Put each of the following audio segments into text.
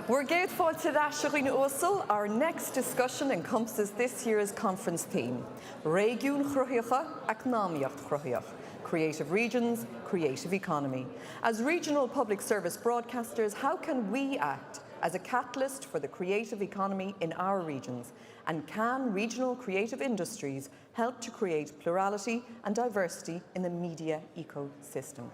We're grateful to Síocháin Uasal. Our next discussion encompasses this year's conference theme, Régiún Chruthaiche ach Námíocht Chruthaiche, Creative Regions, Creative Economy. As regional public service broadcasters, how can we act as a catalyst for the creative economy in our regions? And can regional creative industries help to create plurality and diversity in the media ecosystem?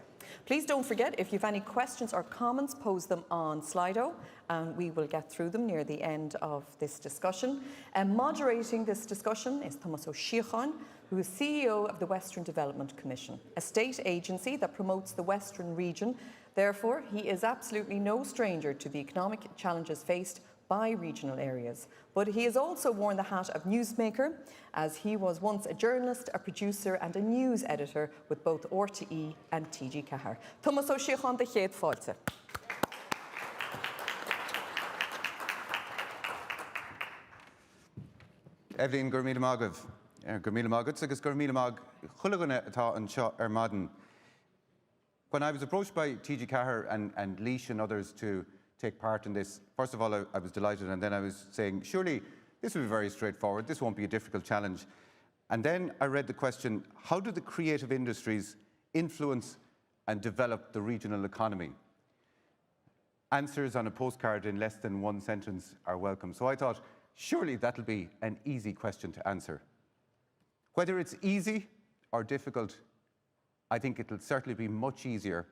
Please don't forget, if you have any questions or comments, pose them on Slido, and we will get through them near the end of this discussion. Moderating this discussion is Tomás Síocháin, who is CEO of the Western Development Commission, a state agency that promotes the Western region. Therefore, he is absolutely no stranger to the economic challenges faced by regional areas. But he has also worn the hat of newsmaker, as he was once a journalist, a producer and a news editor with both RTE and TG Ceathair. Tomás Síocháin de chéad fáilte. Evelyn gur míle mágah, gur míle mágad, agus gur míle mág chulaganna atá an seo maidin. When I was approached by TG Ceathair and Laois and others to take part in this, first of all, I was delighted, and then I was saying, surely this will be very straightforward, this won't be a difficult challenge. And then I read the question, how do the creative industries influence and develop the regional economy? Answers on a postcard in less than one sentence are welcome. So I thought, surely that'll be an easy question to answer. Whether it's easy or difficult, I think it'll certainly be much easier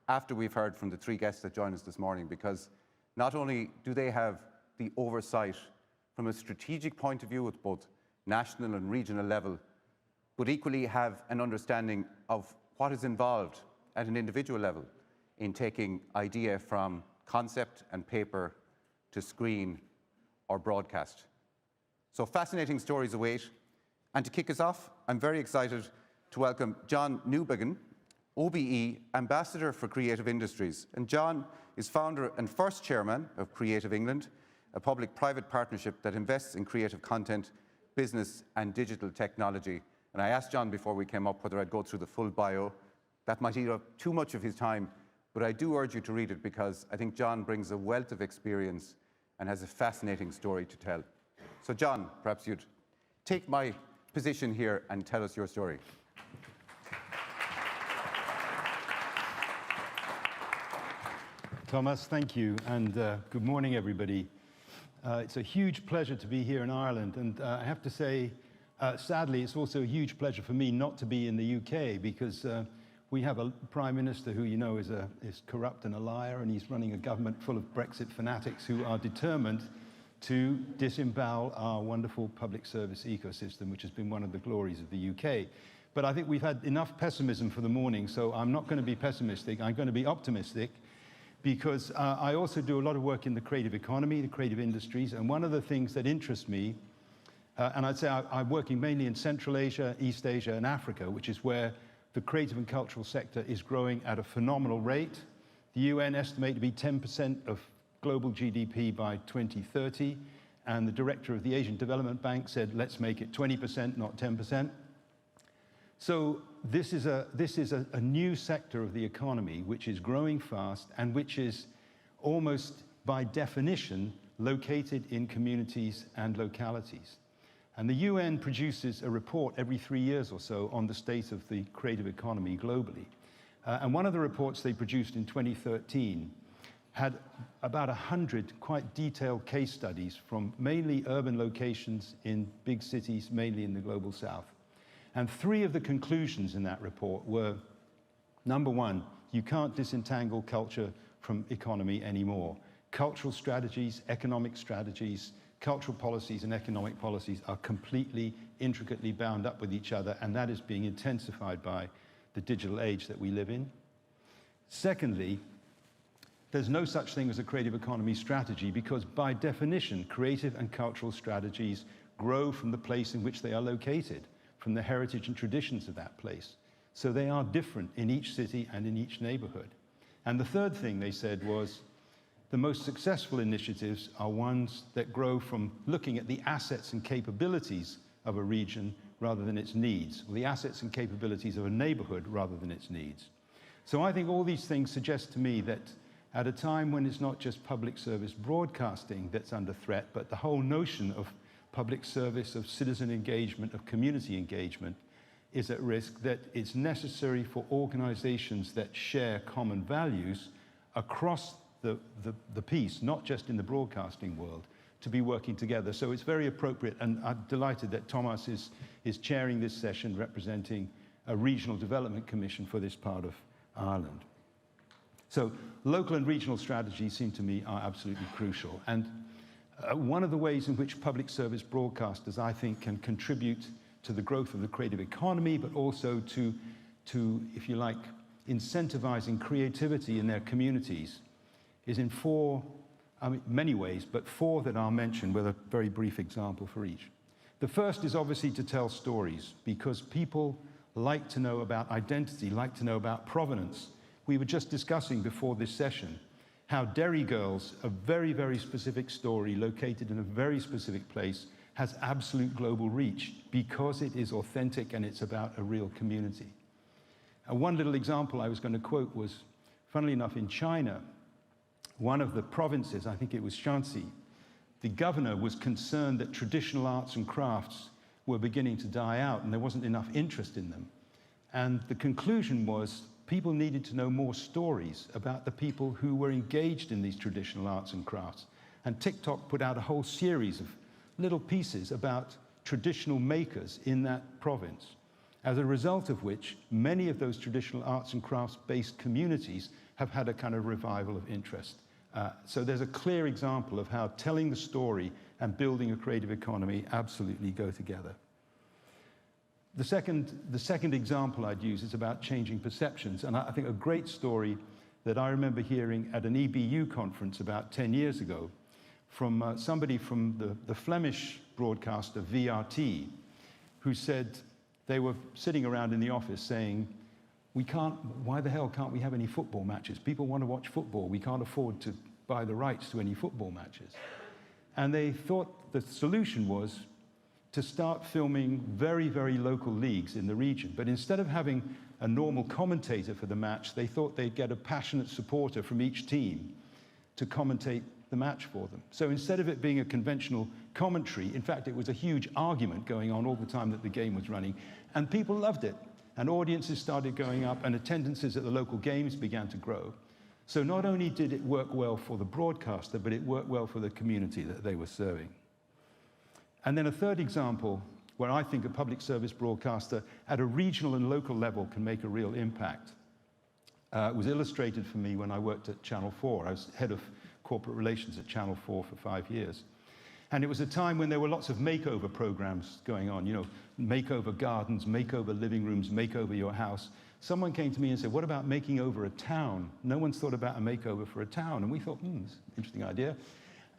after we've heard from the three guests that joined us this morning, because not only do they have the oversight from a strategic point of view at both national and regional level, but equally have an understanding of what is involved at an individual level in taking idea from concept and paper to screen or broadcast. So fascinating stories await. And to kick us off, I'm very excited to welcome John Newbigin, OBE Ambassador for Creative Industries. And John is founder and first chairman of Creative England, a public-private partnership that invests in creative content, business and digital technology. And I asked John before we came up whether I'd go through the full bio. That might eat up too much of his time, but I do urge you to read it, because I think John brings a wealth of experience and has a fascinating story to tell. So John, perhaps you'd take my position here and tell us your story. Tomás, thank you, and good morning, everybody. It's a huge pleasure to be here in Ireland, and I have to say, sadly, it's also a huge pleasure for me not to be in the UK, because we have a Prime Minister who, you know, is corrupt and a liar, and he's running a government full of Brexit fanatics who are determined to disembowel our wonderful public service ecosystem, which has been one of the glories of the UK. But I think we've had enough pessimism for the morning, so I'm not going to be pessimistic, I'm going to be optimistic, because I also do a lot of work in the creative economy, the creative industries, and one of the things that interests me, and I'd say I'm working mainly in Central Asia, East Asia, and Africa, which is where the creative and cultural sector is growing at a phenomenal rate. The UN estimate to be 10% of global GDP by 2030, and the director of the Asian Development Bank said, let's make it 20%, not 10%. So this is a new sector of the economy which is growing fast and which is almost by definition located in communities and localities. And the UN produces a report every 3 years or so on the state of the creative economy globally. And one of the reports they produced in 2013 had about 100 quite detailed case studies from mainly urban locations in big cities, mainly in the global south. And 3 of the conclusions in that report were, number one, you can't disentangle culture from economy anymore. Cultural strategies, economic strategies, cultural policies and economic policies are completely intricately bound up with each other, and that is being intensified by the digital age that we live in. Secondly, there's no such thing as a creative economy strategy, because by definition, creative and cultural strategies grow from the place in which they are located, from the heritage and traditions of that place. So they are different in each city and in each neighborhood. And the third thing they said was, the most successful initiatives are ones that grow from looking at the assets and capabilities of a region rather than its needs, or the assets and capabilities of a neighborhood rather than its needs. So I think all these things suggest to me that at a time when it's not just public service broadcasting that's under threat, but the whole notion of public service, of citizen engagement, of community engagement is at risk, that it's necessary for organizations that share common values across the piece, not just in the broadcasting world, to be working together. So it's very appropriate, and I'm delighted that Tomás is chairing this session representing a regional development commission for this part of Ireland. So local and regional strategies seem to me are absolutely crucial. And one of the ways in which public service broadcasters, I think, can contribute to the growth of the creative economy, but also to, if you like, incentivizing creativity in their communities, is in many ways, but four that I'll mention with a very brief example for each. The first is obviously to tell stories, because people like to know about identity, like to know about provenance. We were just discussing before this session how Derry Girls, a very, very specific story located in a very specific place, has absolute global reach because it is authentic and it's about a real community. And one little example I was going to quote was, funnily enough, in China, one of the provinces, I think it was Shanxi, the governor was concerned that traditional arts and crafts were beginning to die out and there wasn't enough interest in them. And the conclusion was people needed to know more stories about the people who were engaged in these traditional arts and crafts. And TikTok put out a whole series of little pieces about traditional makers in that province, as a result of which many of those traditional arts and crafts-based communities have had a kind of revival of interest. So there's a clear example of how telling the story and building a creative economy absolutely go together. The second example I'd use is about changing perceptions, and I think a great story that I remember hearing at an EBU conference about 10 years ago from somebody from the Flemish broadcaster VRT, who said they were sitting around in the office saying, why the hell can't we have any football matches? People want to watch football. We can't afford to buy the rights to any football matches. And they thought the solution was to start filming very, very local leagues in the region. But instead of having a normal commentator for the match, they thought they'd get a passionate supporter from each team to commentate the match for them. So instead of it being a conventional commentary, in fact, it was a huge argument going on all the time that the game was running, and people loved it. And audiences started going up, and attendances at the local games began to grow. So not only did it work well for the broadcaster, but it worked well for the community that they were serving. And then a third example where I think a public service broadcaster at a regional and local level can make a real impact was illustrated for me when I worked at Channel 4. I was head of corporate relations at Channel 4 for 5 years. And it was a time when there were lots of makeover programs going on, you know, makeover gardens, makeover living rooms, makeover your house. Someone came to me and said, what about making over a town? No one's thought about a makeover for a town. And we thought, it's an interesting idea.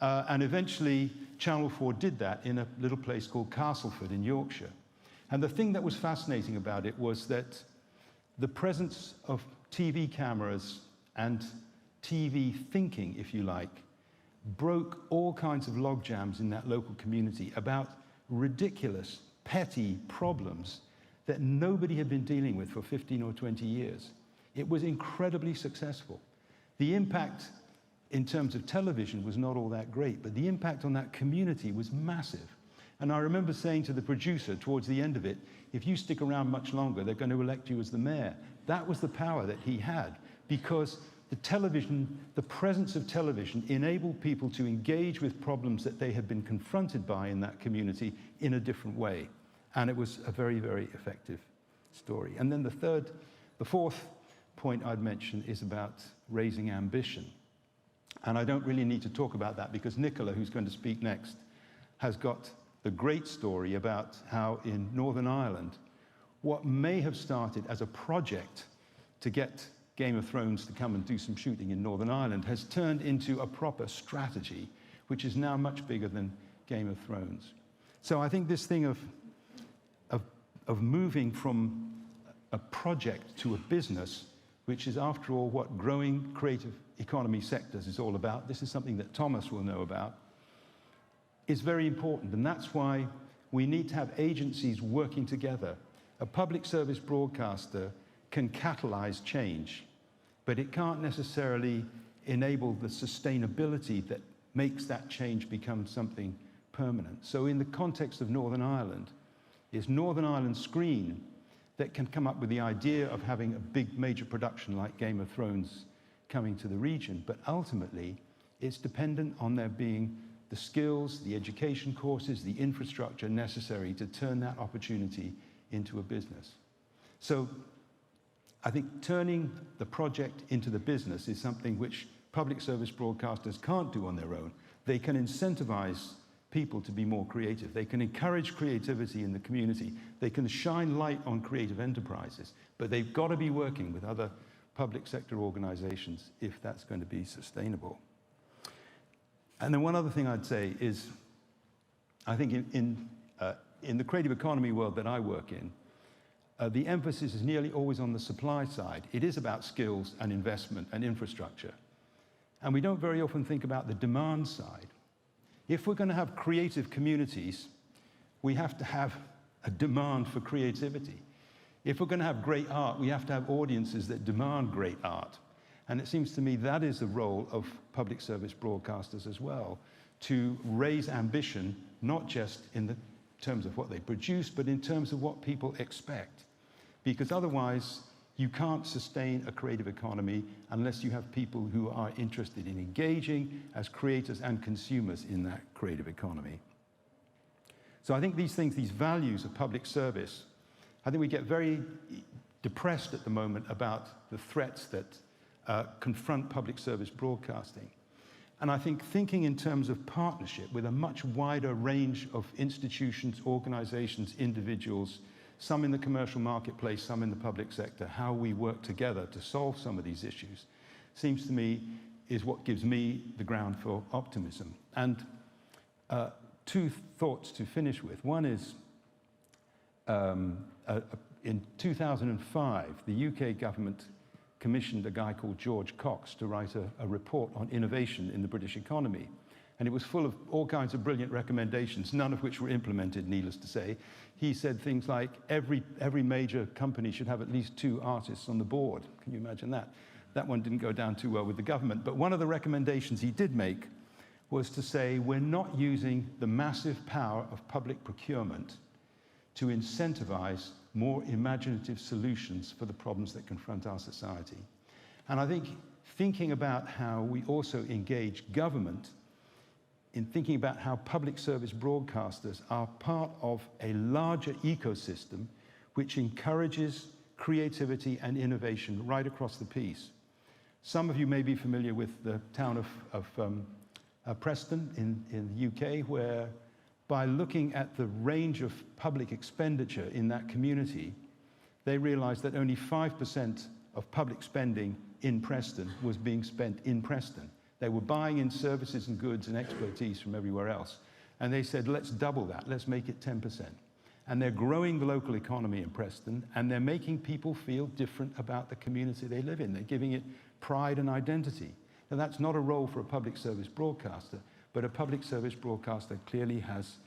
And eventually, Channel 4 did that in a little place called Castleford in Yorkshire. And the thing that was fascinating about it was that the presence of TV cameras and TV thinking, if you like, broke all kinds of log jams in that local community about ridiculous, petty problems that nobody had been dealing with for 15 or 20 years. It was incredibly successful. The impact in terms of television was not all that great, but the impact on that community was massive. And I remember saying to the producer towards the end of it, if you stick around much longer, they're going to elect you as the mayor. That was the power that he had, because the television, the presence of television enabled people to engage with problems that they had been confronted by in that community in a different way. And it was a very, very effective story. And then the fourth point I'd mention is about raising ambition. And I don't really need to talk about that because Nicola, who's going to speak next, has got the great story about how in Northern Ireland, what may have started as a project to get Game of Thrones to come and do some shooting in Northern Ireland has turned into a proper strategy, which is now much bigger than Game of Thrones. So I think this thing of moving from a project to a business, which is after all what growing creative economy sectors is all about, this is something that Tomás will know about, is very important. And that's why we need to have agencies working together. A public service broadcaster can catalyze change, but it can't necessarily enable the sustainability that makes that change become something permanent. So in the context of Northern Ireland, it's Northern Ireland Screen that can come up with the idea of having a big major production like Game of Thrones coming to the region, but ultimately it's dependent on there being the skills, the education courses, the infrastructure necessary to turn that opportunity into a business. So I think turning the project into the business is something which public service broadcasters can't do on their own. They can incentivize people to be more creative. They can encourage creativity in the community. They can shine light on creative enterprises, but they've got to be working with other public sector organizations if that's going to be sustainable. And then one other thing I'd say is, I think in the creative economy world that I work in, the emphasis is nearly always on the supply side. It is about skills and investment and infrastructure. And we don't very often think about the demand side. If we're going to have creative communities, we have to have a demand for creativity. If we're going to have great art, we have to have audiences that demand great art. And it seems to me that is the role of public service broadcasters as well, to raise ambition, not just in the terms of what they produce, but in terms of what people expect. Because otherwise, you can't sustain a creative economy unless you have people who are interested in engaging as creators and consumers in that creative economy. So I think these things, these values of public service, I think we get very depressed at the moment about the threats that confront public service broadcasting. And I think thinking in terms of partnership with a much wider range of institutions, organizations, individuals, some in the commercial marketplace, some in the public sector, how we work together to solve some of these issues, seems to me is what gives me the ground for optimism. And two thoughts to finish with. One is, in 2005, the UK government commissioned a guy called George Cox to write a report on innovation in the British economy. And it was full of all kinds of brilliant recommendations, none of which were implemented, needless to say. He said things like every major company should have at least 2 artists on the board. Can you imagine that? That one didn't go down too well with the government. But one of the recommendations he did make was to say we're not using the massive power of public procurement to incentivize more imaginative solutions for the problems that confront our society. And I think thinking about how we also engage government in thinking about how public service broadcasters are part of a larger ecosystem which encourages creativity and innovation right across the piece. Some of you may be familiar with the town of Preston in the UK, where by looking at the range of public expenditure in that community, they realized that only 5% of public spending in Preston was being spent in Preston. They were buying in services and goods and expertise from everywhere else. And they said, let's double that, let's make it 10%. And they're growing the local economy in Preston, and they're making people feel different about the community they live in. They're giving it pride and identity. Now, that's not a role for a public service broadcaster, but a public service broadcaster clearly has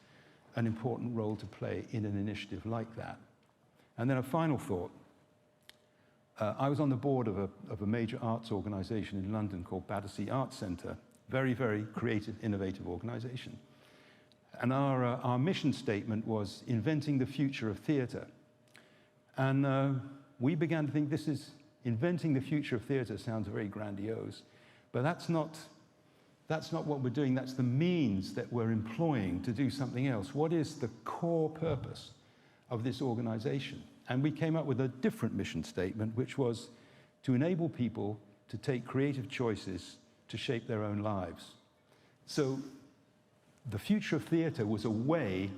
an important role to play in an initiative like that. And then a final thought. I was on the board of a major arts organization in London called Battersea Arts Centre, very, very creative, innovative organization. And our mission statement was inventing the future of theatre. And we began to think this is, inventing the future of theatre sounds very grandiose, but that's not what we're doing, that's the means that we're employing to do something else. What is the core purpose of this organization? And we came up with a different mission statement, which was to enable people to take creative choices to shape their own lives. So the future of theatre was a way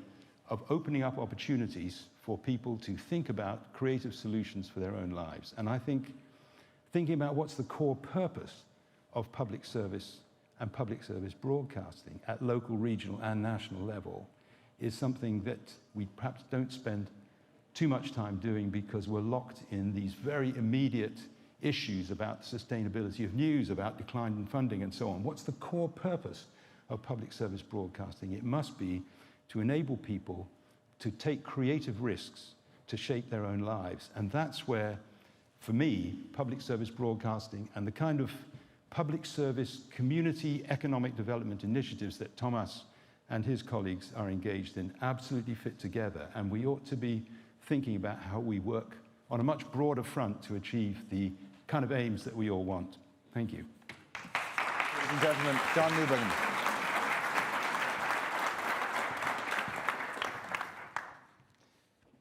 of opening up opportunities for people to think about creative solutions for their own lives. And I think thinking about what's the core purpose of public service and public service broadcasting at local, regional, and national level is something that we perhaps don't spend too much time doing because we're locked in these very immediate issues about sustainability of news, about decline in funding, and so on. What's the core purpose of public service broadcasting? It must be to enable people to take creative risks to shape their own lives. And that's where, for me, public service broadcasting and the kind of public service community economic development initiatives that Tomás and his colleagues are engaged in absolutely fit together, and we ought to be thinking about how we work on a much broader front to achieve the kind of aims that we all want. Thank you. Ladies and gentlemen, John Newbigin.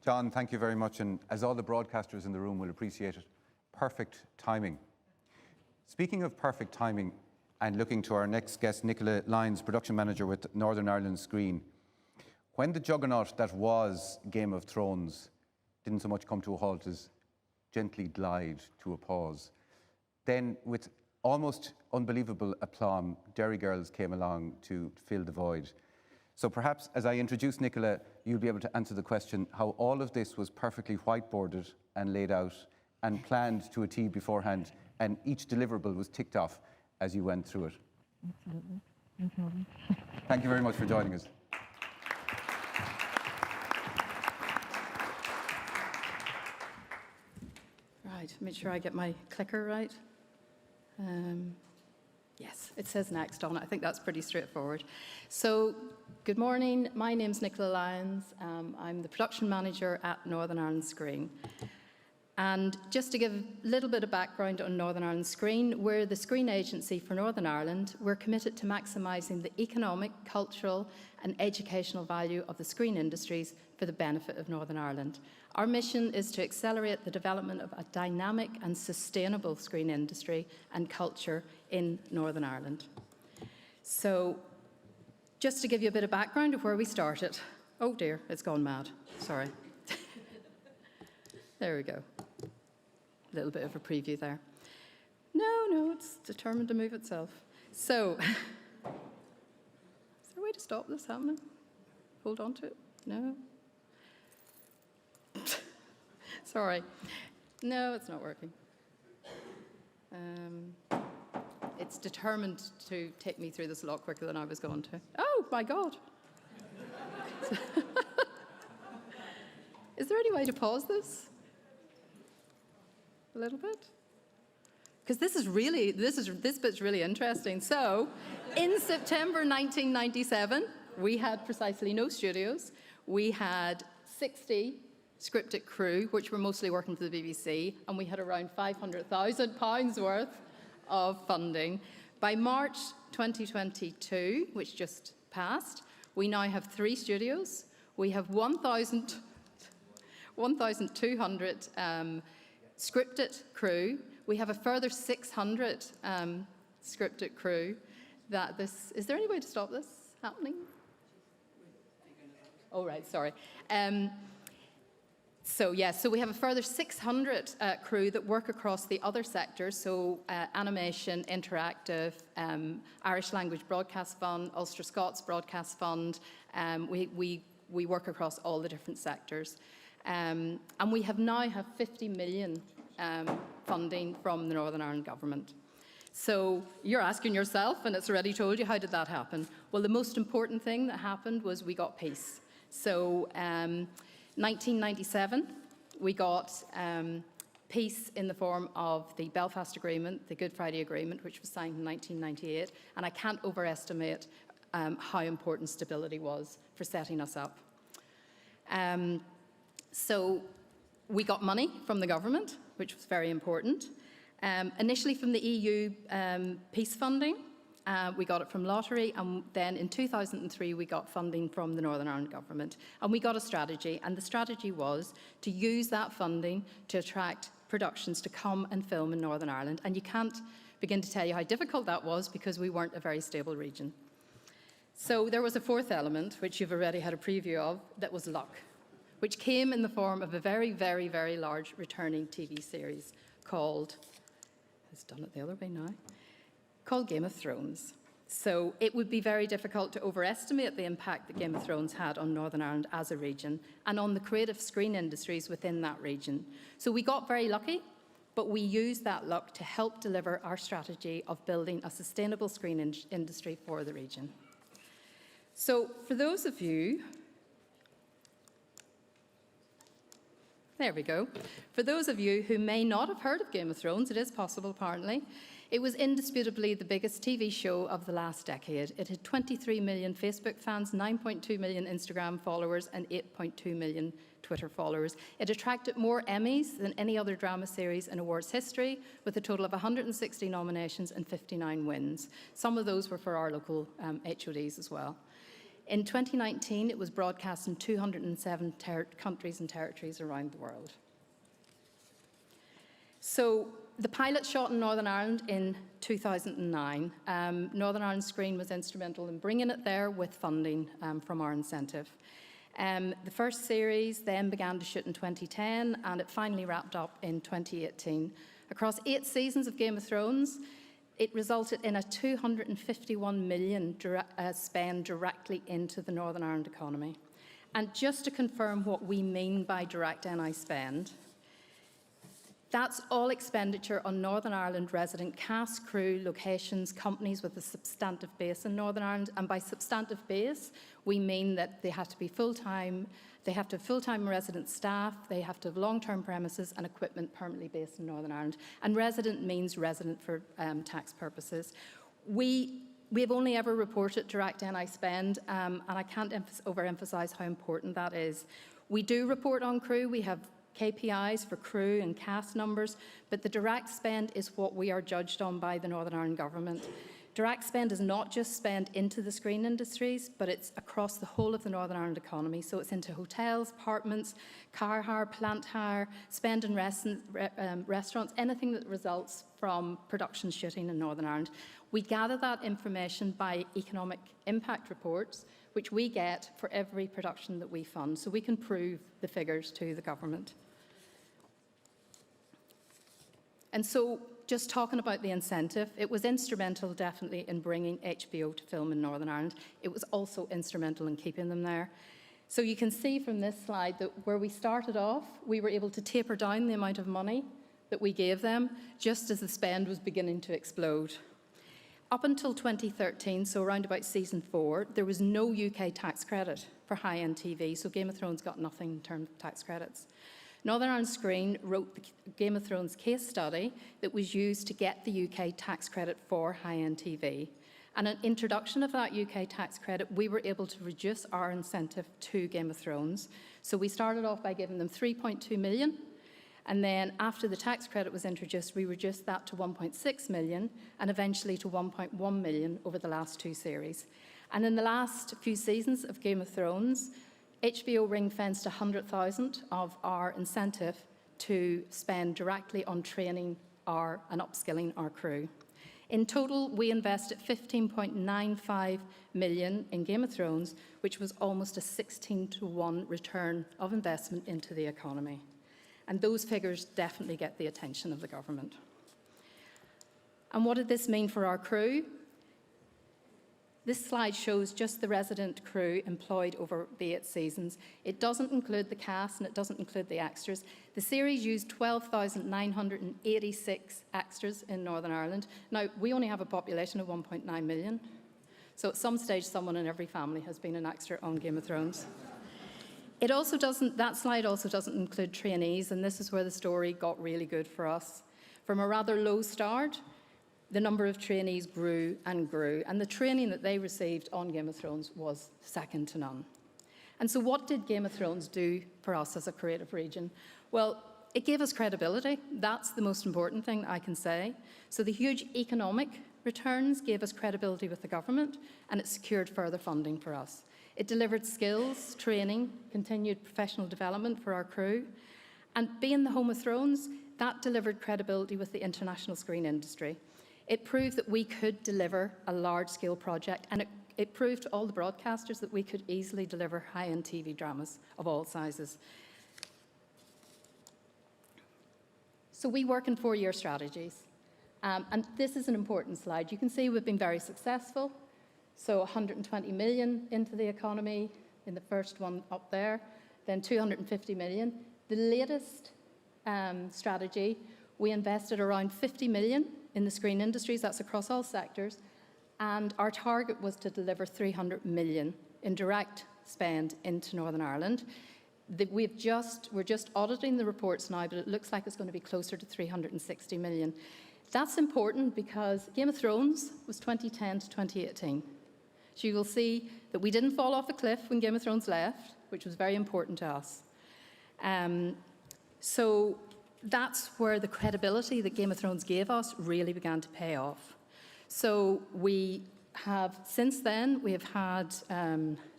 John, thank you very much, and as all the broadcasters in the room will appreciate it, perfect timing. Speaking of perfect timing, and looking to our next guest, Nicola Lyons, production manager with Northern Ireland Screen, when the juggernaut that was Game of Thrones didn't so much come to a halt as gently glide to a pause, then with almost unbelievable aplomb, Derry Girls came along to fill the void. So perhaps as I introduce Nicola, you'll be able to answer the question how all of this was perfectly whiteboarded and laid out and planned to a T beforehand, and each deliverable was ticked off as you went through it. Absolutely. No problem. Thank you very much for joining us. Right, make sure I get my clicker right. Yes, it says next on it. I think that's pretty straightforward. So, good morning. My name's Nicola Lyons. I'm the production manager at Northern Ireland Screen. And just to give a little bit of background on Northern Ireland Screen, we're the screen agency for Northern Ireland. We're committed to maximising the economic, cultural and educational value of the screen industries for the benefit of Northern Ireland. Our mission is to accelerate the development of a dynamic and sustainable screen industry and culture in Northern Ireland. So, just to give you a bit of background of where we started. Oh dear, it's gone mad. Sorry. There we go. A little bit of a preview there. No, it's determined to move itself. So, is there a way to stop this happening? Hold on to it? No? Sorry. No, it's not working. It's determined to take me through this a lot quicker than I was going to. Oh, my God. Is there any way to pause this? A little bit? Because this bit's really interesting. So, in September 1997, we had precisely no studios. We had 60 scripted crew, which were mostly working for the BBC, and we had around £500,000 worth of funding. By March 2022, which just passed, we now have 3 studios. We have 1,200 scripted crew. We have a further 600 scripted crew. Is there any way to stop this happening? Oh, right, sorry. So we have a further 600 crew that work across the other sectors, so animation, interactive, Irish Language Broadcast Fund, Ulster Scots Broadcast Fund. We work across all the different sectors. And we now have 50 million funding from the Northern Ireland Government. So you're asking yourself, and it's already told you, how did that happen? Well, the most important thing that happened was we got peace. So 1997, we got peace in the form of the Belfast Agreement, the Good Friday Agreement, which was signed in 1998, and I can't overestimate how important stability was for setting us up. So we got money from the government, which was very important. Initially from the EU peace funding, we got it from lottery, and then in 2003 we got funding from the Northern Ireland Government. And we got a strategy, and the strategy was to use that funding to attract productions to come and film in Northern Ireland. And you can't begin to tell you how difficult that was, because we weren't a very stable region. So there was a fourth element, which you've already had a preview of, that was luck, which came in the form of a very, very, very large returning TV series called, it's done it the other way now, called Game of Thrones. So it would be very difficult to overestimate the impact that Game of Thrones had on Northern Ireland as a region and on the creative screen industries within that region. So we got very lucky, but we used that luck to help deliver our strategy of building a sustainable screen industry for the region. So for those of you, there we go. For those of you who may not have heard of Game of Thrones, it is possible apparently, It was indisputably the biggest TV show of the last decade. It had 23 million Facebook fans, 9.2 million Instagram followers, and 8.2 million Twitter followers. It attracted more Emmys than any other drama series in awards history, with a total of 160 nominations and 59 wins. Some of those were for our local HODs as well. In 2019, it was broadcast in 207 countries and territories around the world. So the pilot shot in Northern Ireland in 2009. Northern Ireland Screen was instrumental in bringing it there with funding from our incentive. The first series then began to shoot in 2010, and it finally wrapped up in 2018. Across 8 seasons of Game of Thrones, it resulted in a 251 million spend directly into the Northern Ireland economy. And just to confirm what we mean by direct NI spend, that's all expenditure on Northern Ireland resident cast, crew, locations, companies with a substantive base in Northern Ireland. And by substantive base, we mean that they have to be full-time, they have to have full-time resident staff, they have to have long-term premises and equipment permanently based in Northern Ireland. And resident means resident for tax purposes. We have only ever reported direct NI spend, and I can't overemphasize how important that is. We do report on crew. We have KPIs for crew and cast numbers, but the direct spend is what we are judged on by the Northern Ireland Government. Direct spend is not just spend into the screen industries, but it's across the whole of the Northern Ireland economy. So it's into hotels, apartments, car hire, plant hire, spend in restaurants, anything that results from production shooting in Northern Ireland. We gather that information by economic impact reports, which we get for every production that we fund, so we can prove the figures to the government. And so, just talking about the incentive, it was instrumental definitely in bringing HBO to film in Northern Ireland. It was also instrumental in keeping them there. So you can see from this slide that where we started off, we were able to taper down the amount of money that we gave them just as the spend was beginning to explode. Up until 2013, so around about season 4, there was no UK tax credit for high-end TV, so Game of Thrones got nothing in terms of tax credits. Northern Ireland Screen wrote the Game of Thrones case study that was used to get the UK tax credit for high-end TV. And an introduction of that UK tax credit, we were able to reduce our incentive to Game of Thrones. So we started off by giving them 3.2 million. And then after the tax credit was introduced, we reduced that to 1.6 million and eventually to 1.1 million over the last 2 series. And in the last few seasons of Game of Thrones, HBO ring-fenced 100,000 of our incentive to spend directly on training and upskilling our crew. In total, we invested 15.95 million in Game of Thrones, which was almost a 16-to-1 return of investment into the economy. And those figures definitely get the attention of the government. And what did this mean for our crew? This slide shows just the resident crew employed over the 8 seasons. It doesn't include the cast and it doesn't include the extras. The series used 12,986 extras in Northern Ireland. Now, we only have a population of 1.9 million. So at some stage, someone in every family has been an extra on Game of Thrones. That slide also doesn't include trainees, and this is where the story got really good for us. From a rather low start, the number of trainees grew, and the training that they received on Game of Thrones was second to none. And so what did Game of Thrones do for us as a creative region? Well, it gave us credibility. That's the most important thing I can say. So the huge economic returns gave us credibility with the government, and it secured further funding for us. It delivered skills, training, continued professional development for our crew. And being the home of Thrones, that delivered credibility with the international screen industry. It proved that we could deliver a large-scale project, and it proved to all the broadcasters that we could easily deliver high-end TV dramas of all sizes. So we work in 4-year strategies. And this is an important slide. You can see we've been very successful. So 120 million into the economy in the first one up there, then 250 million. The latest strategy, we invested around 50 million in the screen industries, that's across all sectors, and our target was to deliver 300 million in direct spend into Northern Ireland. We're just auditing the reports now, but it looks like it's going to be closer to 360 million. That's important because Game of Thrones was 2010 to 2018. So you will see that we didn't fall off a cliff when Game of Thrones left, which was very important to us. So that's where the credibility that Game of Thrones gave us really began to pay off. So we have, since then, we have had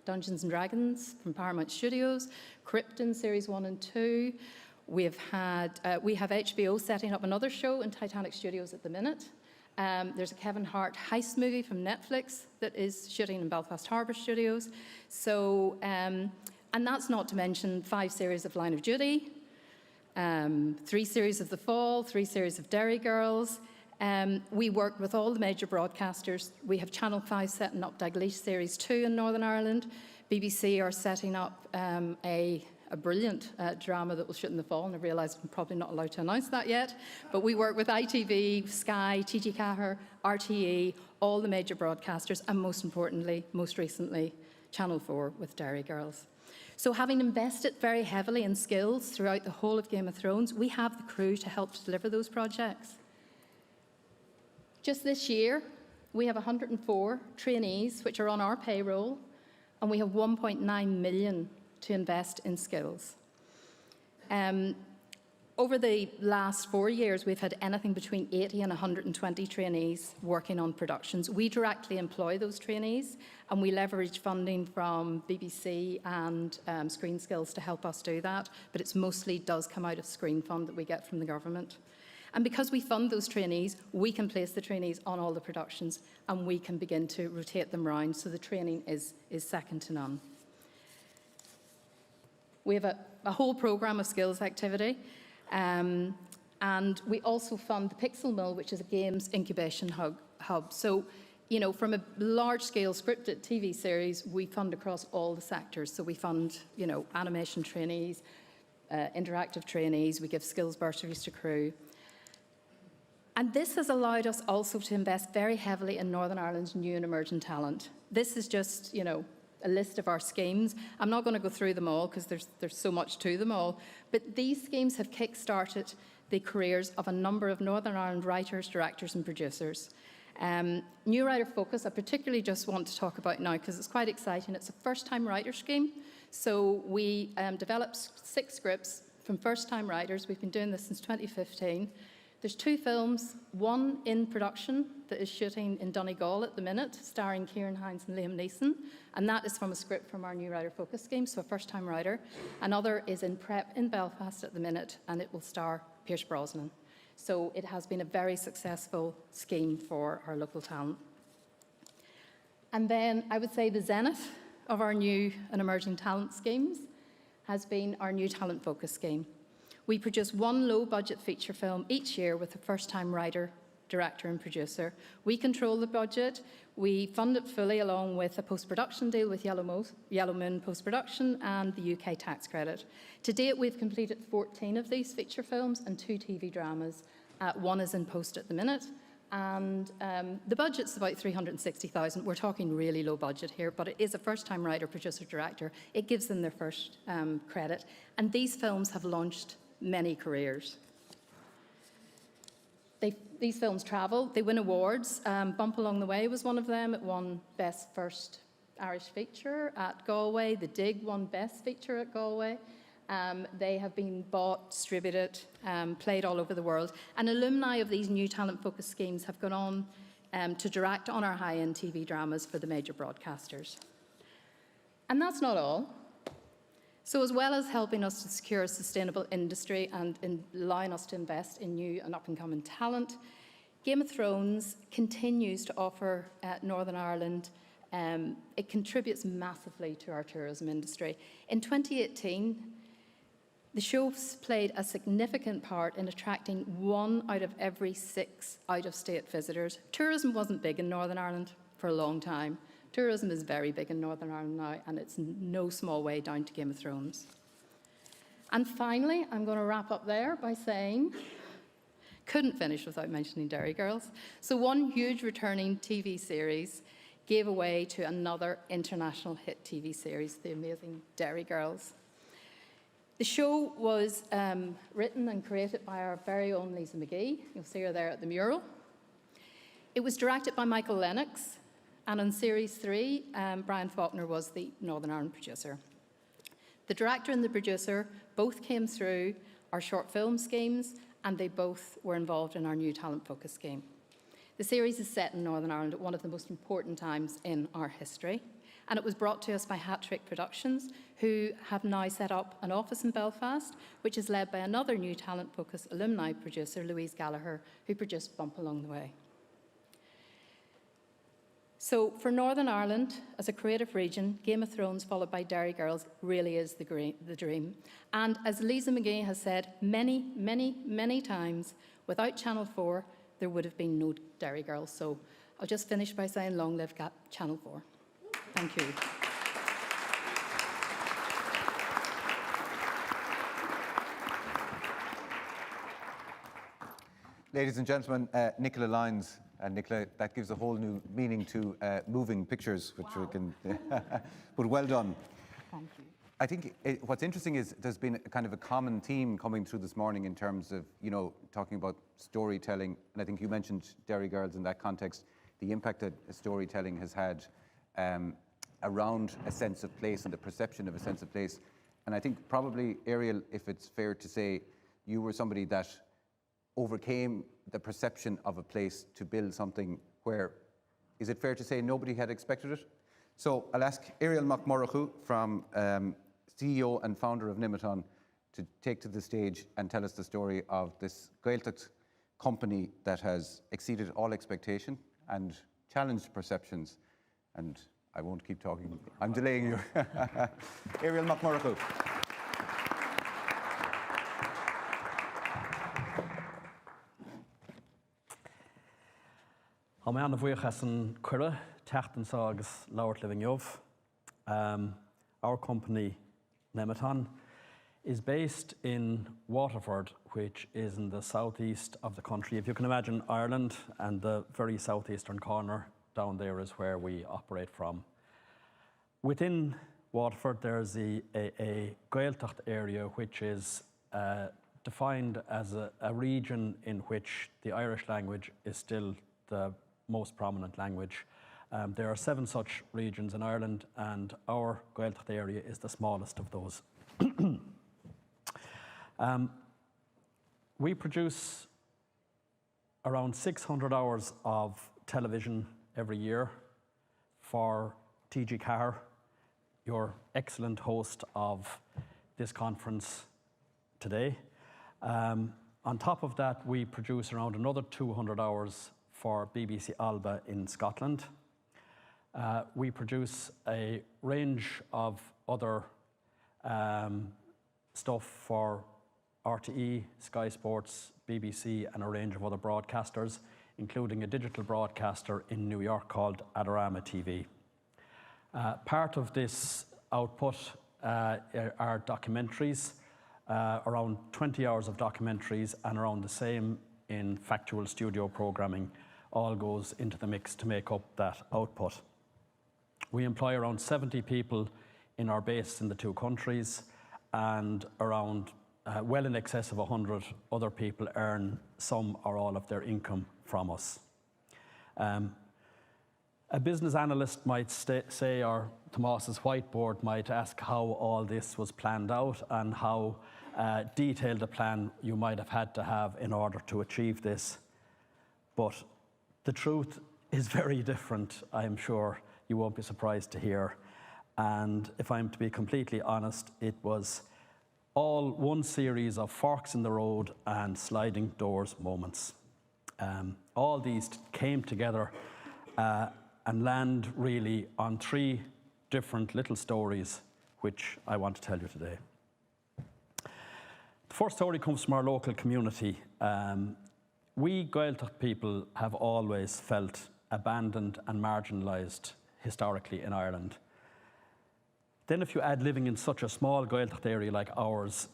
Dungeons and Dragons from Paramount Studios, Krypton Series 1 and 2. We have HBO setting up another show in Titanic Studios at the minute. There's a Kevin Hart heist movie from Netflix that is shooting in Belfast Harbour Studios. So, and that's not to mention 5 series of Line of Duty, 3 series of The Fall, 3 series of Derry Girls. We work with all the major broadcasters. We have Channel 5 setting up Dalglish Series 2 in Northern Ireland. BBC are setting up a brilliant drama that will shoot in the fall, and I realise I'm probably not allowed to announce that yet, but we work with ITV, Sky, TG Cahir, RTE, all the major broadcasters, and most importantly, most recently, Channel 4 with Derry Girls. So having invested very heavily in skills throughout the whole of Game of Thrones, we have the crew to help to deliver those projects. Just this year, we have 104 trainees which are on our payroll, and we have 1.9 million to invest in skills. Over the last 4 years, we've had anything between 80 and 120 trainees working on productions. We directly employ those trainees, and we leverage funding from BBC and Screen Skills to help us do that, but it mostly does come out of Screen Fund that we get from the government. And because we fund those trainees, we can place the trainees on all the productions, and we can begin to rotate them around, so the training is second to none. We have a whole programme of skills activity, and we also fund the Pixel Mill, which is a games incubation hub. So, you know, from a large-scale scripted TV series, we fund across all the sectors. So we fund, you know, animation trainees, interactive trainees, we give skills bursaries to crew. And this has allowed us also to invest very heavily in Northern Ireland's new and emerging talent. This is just, you know, a list of our schemes. I'm not going to go through them all because there's so much to them all, but these schemes have kick-started the careers of a number of Northern Ireland writers, directors and producers. New Writer Focus, I particularly just want to talk about now because it's quite exciting. It's a first-time writer scheme. So we developed 6 scripts from first-time writers. We've been doing this since 2015. There's 2 films, one in production that is shooting in Donegal at the minute, starring Ciarán Hinds and Liam Neeson, and that is from a script from our New Writer Focus scheme, so a first-time writer. Another is in prep in Belfast at the minute, and it will star Pierce Brosnan. So it has been a very successful scheme for our local talent. And then I would say the zenith of our new and emerging talent schemes has been our New Talent Focus scheme. We produce 1 low-budget feature film each year with a first-time writer, director and producer. We control the budget. We fund it fully along with a post-production deal with Yellow Moon Post-Production and the UK tax credit. To date, we've completed 14 of these feature films and 2 TV dramas. 1 is in post at the minute. And the budget's about 360,000. We're talking really low budget here, but it is a first-time writer, producer, director. It gives them their first credit. And these films have launched many careers. These films travel, they win awards. Bump Along the Way was one of them. It won Best First Irish Feature at Galway. The Dig won Best Feature at Galway. They have been bought, distributed, played all over the world. And alumni of these new talent-focused schemes have gone on to direct on our high-end TV dramas for the major broadcasters. And that's not all. So as well as helping us to secure a sustainable industry and allowing us to invest in new and up-and-coming talent, Game of Thrones continues to offer Northern Ireland, it contributes massively to our tourism industry. In 2018, the shows played a significant part in attracting 1 out of every 6 out-of-state visitors. Tourism wasn't big in Northern Ireland for a long time. Tourism is very big in Northern Ireland now, and it's no small way down to Game of Thrones. And finally, I'm going to wrap up there by saying, couldn't finish without mentioning Derry Girls. So 1 huge returning TV series gave away to another international hit TV series, the amazing Derry Girls. The show was written and created by our very own Lisa McGee. You'll see her there at the mural. It was directed by Michael Lennox, and on Series 3, Brian Faulkner was the Northern Ireland producer. The director and the producer both came through our short film schemes, and they both were involved in our new talent focus scheme. The series is set in Northern Ireland at one of the most important times in our history, and it was brought to us by Hat Trick Productions, who have now set up an office in Belfast, which is led by another new talent focus alumni producer, Louise Gallagher, who produced Bump Along the Way. So for Northern Ireland, as a creative region, Game of Thrones followed by Derry Girls really is the dream. And as Lisa McGee has said many, many, many times, without Channel 4, there would have been no Derry Girls. So I'll just finish by saying long live Channel 4. Thank you. Ladies and gentlemen, Nicola Lyons. And Nicola, that gives a whole new meaning to moving pictures, which we can, but well done. Thank you. I think what's interesting is there's been a kind of a common theme coming through this morning in terms of, talking about storytelling. And I think you mentioned Derry Girls in that context, the impact that storytelling has had around a sense of place and the perception of a sense of place. And I think probably, Irial, if it's fair to say, you were somebody that overcame the perception of a place to build something where, is it fair to say, nobody had expected it? So I'll ask Irial Mac Murchu, from CEO and founder of Nemeton, to take to the stage and tell us the story of this Gaeltacht company that has exceeded all expectation and challenged perceptions. And I won't keep talking. I'm delaying you. Irial Mac Murchu. Tá mé anna bhuíochas an cuire, teachtansá agus labhairt living jobh. Our company, Nemeton, is based in Waterford, which is in the southeast of the country. If you can imagine Ireland, and the very southeastern corner down there is where we operate from. Within Waterford, there's a Gaeltacht area, which is defined as a region in which the Irish language is still the most prominent language. There are 7 such regions in Ireland, and our Gaeltacht area is the smallest of those. We produce around 600 hours of television every year for TG Carr, your excellent host of this conference today. On top of that, we produce around another 200 hours for BBC Alba in Scotland. We produce a range of other stuff for RTE, Sky Sports, BBC, and a range of other broadcasters, including a digital broadcaster in New York called Adorama TV. Part of this output are documentaries, around 20 hours of documentaries, and around the same in factual studio programming. All goes into the mix to make up that output. We employ around 70 people in our base in the 2 countries, and around well in excess of 100 other people earn some or all of their income from us. A business analyst might say, or Tomás's whiteboard might ask how all this was planned out and how detailed a plan you might have had to have in order to achieve this. But the truth is very different, I'm sure you won't be surprised to hear. And if I'm to be completely honest, it was all one series of forks in the road and sliding doors moments. All these came together and land really on 3 different little stories, which I want to tell you today. The first story comes from our local community. We Gaeltacht people have always felt abandoned and marginalised historically in Ireland. Then if you add living in such a small Gaeltacht area like ours,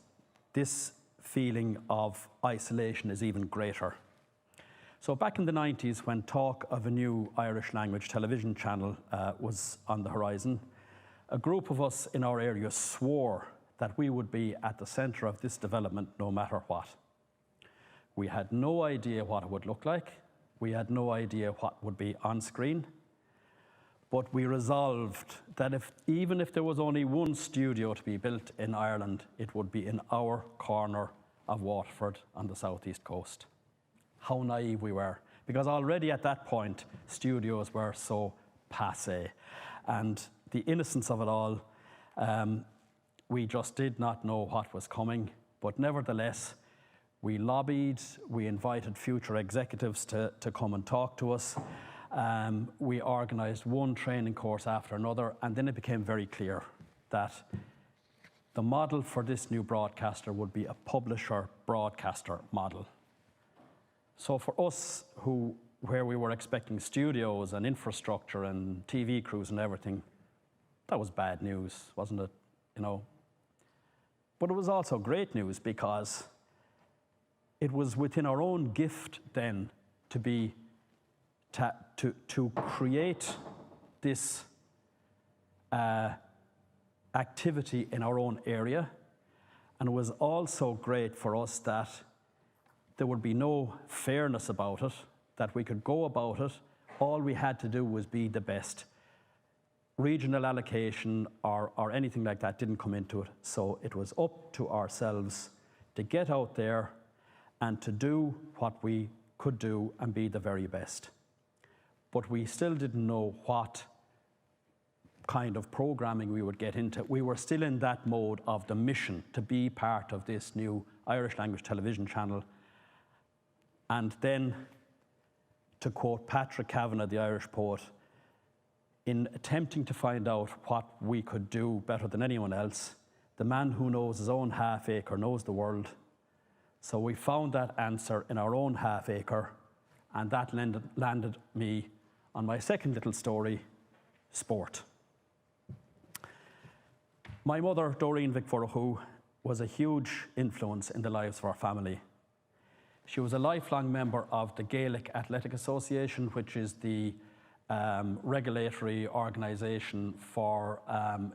this feeling of isolation is even greater. So back in the 90s, when talk of a new Irish language television channel was on the horizon, a group of us in our area swore that we would be at the centre of this development no matter what. We had no idea what it would look like. We had no idea what would be on screen. But we resolved that even if there was only one studio to be built in Ireland, it would be in our corner of Waterford on the southeast coast. How naive we were, because already at that point, studios were so passé. And the innocence of it all, we just did not know what was coming. But nevertheless, we lobbied, we invited future executives to come and talk to us. We organised one training course after another, and then it became very clear that the model for this new broadcaster would be a publisher-broadcaster model. So for us, where we were expecting studios and infrastructure and TV crews and everything, that was bad news, wasn't it? You know. But it was also great news because it was within our own gift then to create this activity in our own area. And it was also great for us that there would be no fairness about it, that we could go about it. All we had to do was be the best. Regional allocation or anything like that didn't come into it. So it was up to ourselves to get out there and to do what we could do and be the very best. But we still didn't know what kind of programming we would get into. We were still in that mode of the mission to be part of this new Irish language television channel. And then, to quote Patrick Kavanagh, the Irish poet, in attempting to find out what we could do better than anyone else, the man who knows his own half acre knows the world. So we found that answer in our own half acre, and that landed me on my second little story, sport. My mother, Doreen Vicforohu, was a huge influence in the lives of our family. She was a lifelong member of the Gaelic Athletic Association, which is the regulatory organisation for,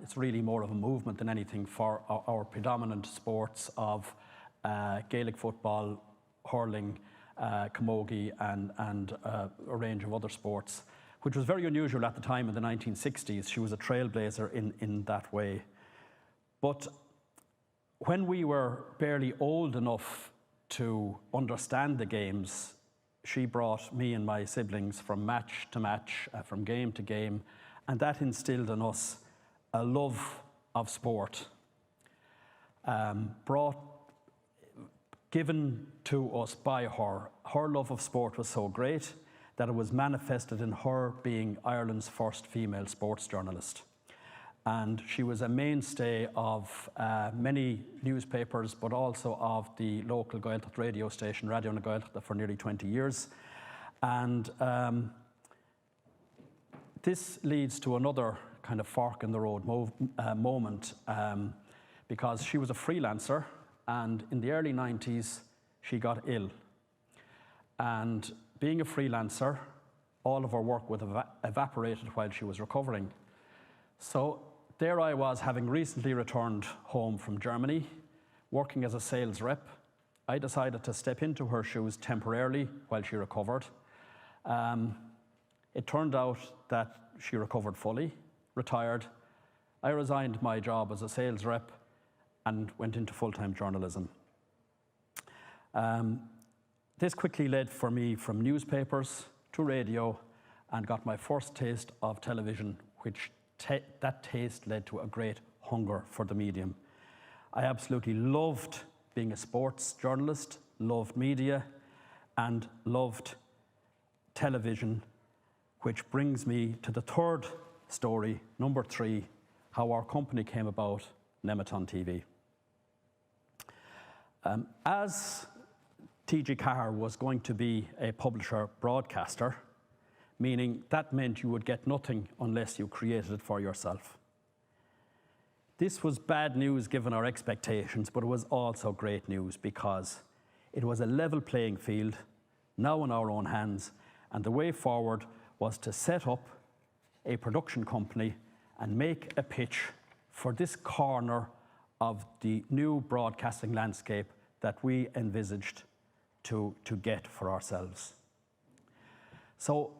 it's really more of a movement than anything, for our predominant sports of Gaelic football, hurling, camogie, and a range of other sports, which was very unusual at the time in the 1960s. She was a trailblazer in that way. But when we were barely old enough to understand the games, she brought me and my siblings from match to match, from game to game, and that instilled in us a love of sport, given to us by her. Her love of sport was so great that it was manifested in her being Ireland's first female sports journalist. And she was a mainstay of many newspapers, but also of the local Gaeltacht radio station, Radio na Gaeltacht, for nearly 20 years. And this leads to another kind of fork in the road moment, because she was a freelancer, and in the early 90s, she got ill. And being a freelancer, all of her work would have evaporated while she was recovering. So there I was, having recently returned home from Germany, working as a sales rep. I decided to step into her shoes temporarily while she recovered. It turned out that she recovered fully, retired. I resigned my job as a sales rep and went into full-time journalism. This quickly led for me from newspapers to radio and got my first taste of television, which that taste led to a great hunger for the medium. I absolutely loved being a sports journalist, loved media, and loved television, which brings me to the third story, number 3, how our company came about, Nemeton TV. As TG Carr was going to be a publisher broadcaster, meaning that meant you would get nothing unless you created it for yourself. This was bad news given our expectations, but it was also great news because it was a level playing field, now in our own hands, and the way forward was to set up a production company and make a pitch for this corner of the new broadcasting landscape that we envisaged to get for ourselves. So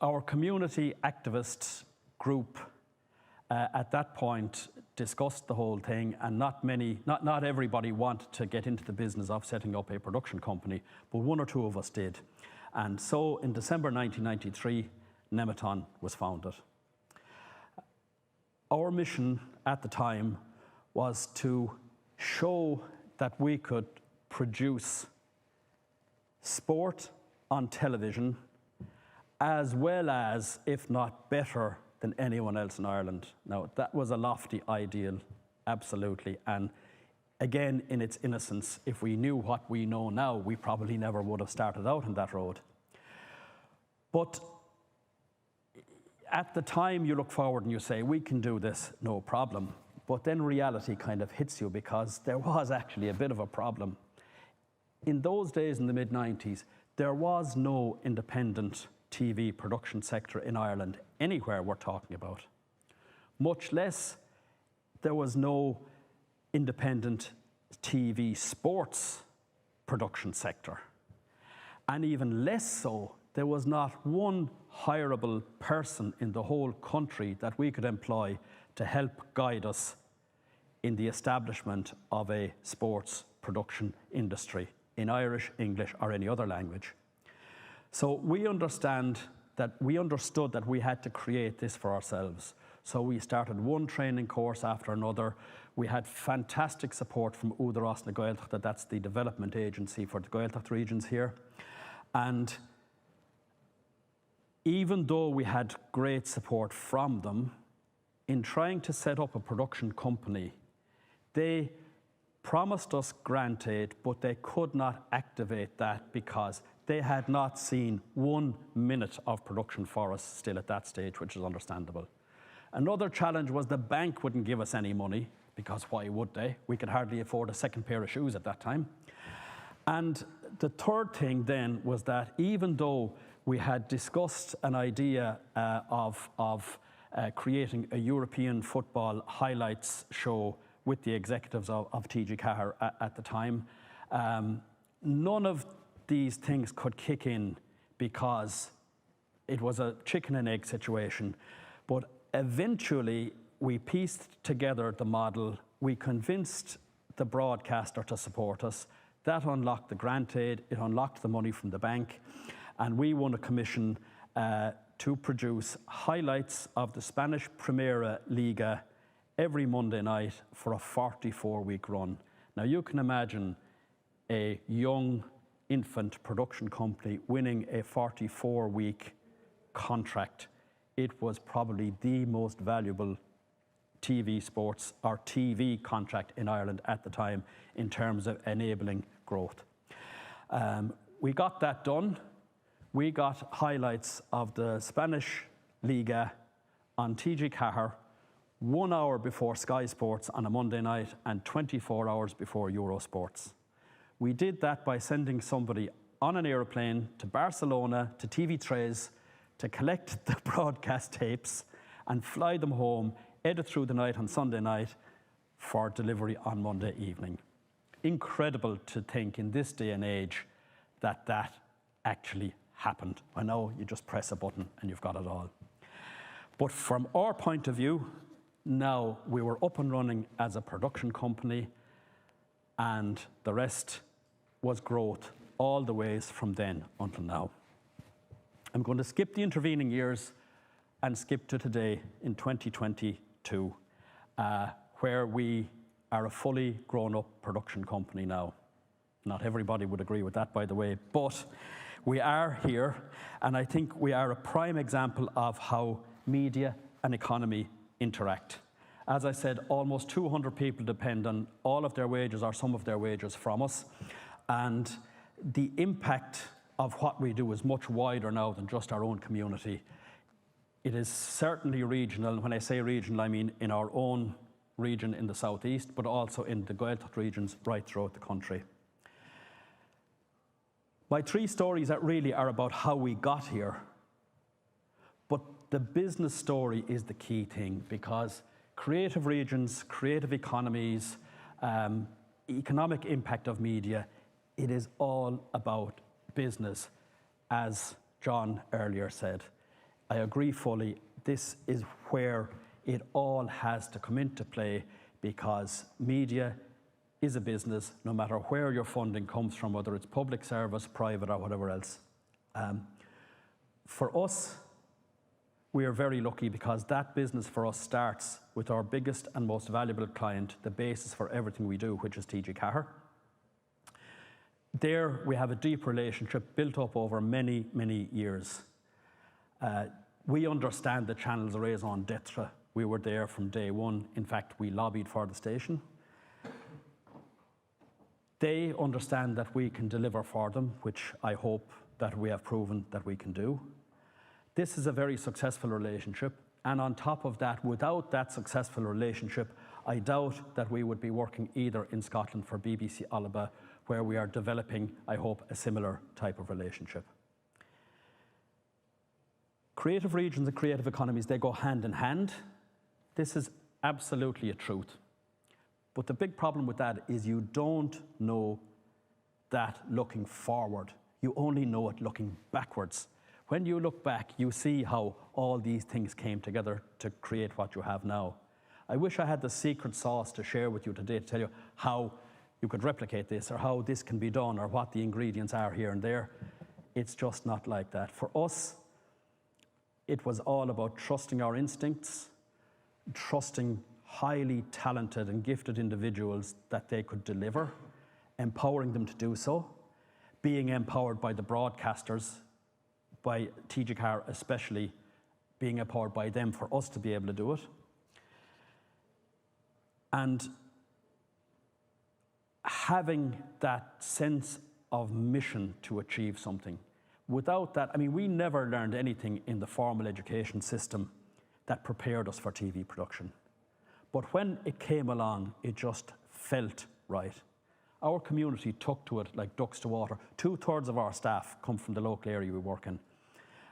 our community activist group at that point discussed the whole thing, and not everybody wanted to get into the business of setting up a production company, but one or two of us did. And so in December 1993, Nemeton was founded. Our mission at the time was to show that we could produce sport on television as well as, if not better, than anyone else in Ireland. Now, that was a lofty ideal, absolutely. And again, in its innocence, if we knew what we know now, we probably never would have started out on that road. But at the time, you look forward and you say, we can do this, no problem. But then reality kind of hits you, because there was actually a bit of a problem. In those days, in the mid-90s, there was no independent TV production sector in Ireland, anywhere we're talking about. Much less, there was no independent TV sports production sector. And even less so, there was not one hireable person in the whole country that we could employ to help guide us in the establishment of a sports production industry in Irish, English, or any other language. So we understood that we had to create this for ourselves. So we started one training course after another. We had fantastic support from Údarás na Gaeltachta, that's the development agency for the Gaeltacht regions here. And even though we had great support from them, in trying to set up a production company, they promised us grant aid, but they could not activate that because they had not seen 1 minute of production for us still at that stage, which is understandable. Another challenge was the bank wouldn't give us any money, because why would they? We could hardly afford a second pair of shoes at that time. And the third thing then was that even though we had discussed an idea of creating a European football highlights show with the executives of TG Cahir at the time, none of these things could kick in because it was a chicken and egg situation. But eventually we pieced together the model. We convinced the broadcaster to support us. That unlocked the grant aid, it unlocked the money from the bank, and we won a commission to produce highlights of the Spanish Primera Liga every Monday night for a 44-week run. Now you can imagine a young infant production company winning a 44-week contract. It was probably the most valuable TV sports or TV contract in Ireland at the time in terms of enabling growth. We got that done. We got highlights of the Spanish Liga on TG Cahir 1 hour before Sky Sports on a Monday night and 24 hours before Eurosports. We did that by sending somebody on an aeroplane to Barcelona, to TV3, to collect the broadcast tapes and fly them home, edit through the night on Sunday night for delivery on Monday evening. Incredible to think in this day and age that that actually happened. I know you just press a button and you've got it all. But from our point of view, now we were up and running as a production company, and the rest was growth all the ways from then until now. I'm going to skip the intervening years and skip to today in 2022, where we are a fully grown-up production company now. Not everybody would agree with that, by the way, but we are here, and I think we are a prime example of how media and economy interact. As I said, almost 200 people depend on all of their wages or some of their wages from us, and the impact of what we do is much wider now than just our own community. It is certainly regional. When I say regional, I mean in our own region in the southeast, but also in the Gaeltacht regions right throughout the country. My three stories that really are about how we got here, but the business story is the key thing, because creative regions, creative economies economic impact of media, it is all about business, as John earlier said. I agree fully. This is where it all has to come into play, because media is a business, no matter where your funding comes from, whether it's public service, private, or whatever else. For us, we are very lucky because that business for us starts with our biggest and most valuable client, the basis for everything we do, which is Síocháin. There we have a deep relationship built up over many, many years. We understand the channel's raison d'etre. We were there from day one. In fact, we lobbied for the station. They understand that we can deliver for them, which I hope that we have proven that we can do. This is a very successful relationship. And on top of that, without that successful relationship, I doubt that we would be working either in Scotland for BBC Alba, where we are developing, I hope, a similar type of relationship. Creative regions and creative economies, they go hand in hand. This is absolutely a truth. But the big problem with that is you don't know that looking forward. You only know it looking backwards. When you look back, you see how all these things came together to create what you have now. I wish I had the secret sauce to share with you today to tell you how you could replicate this or how this can be done or what the ingredients are here and there. It's just not like that. For us, it was all about trusting our instincts, trusting highly talented and gifted individuals that they could deliver, empowering them to do so, being empowered by the broadcasters, by Síocháin especially, being empowered by them for us to be able to do it. And having that sense of mission to achieve something. Without that, I mean, we never learned anything in the formal education system that prepared us for TV production. But when it came along, it just felt right. Our community took to it like ducks to water. 2/3 of our staff come from the local area we work in.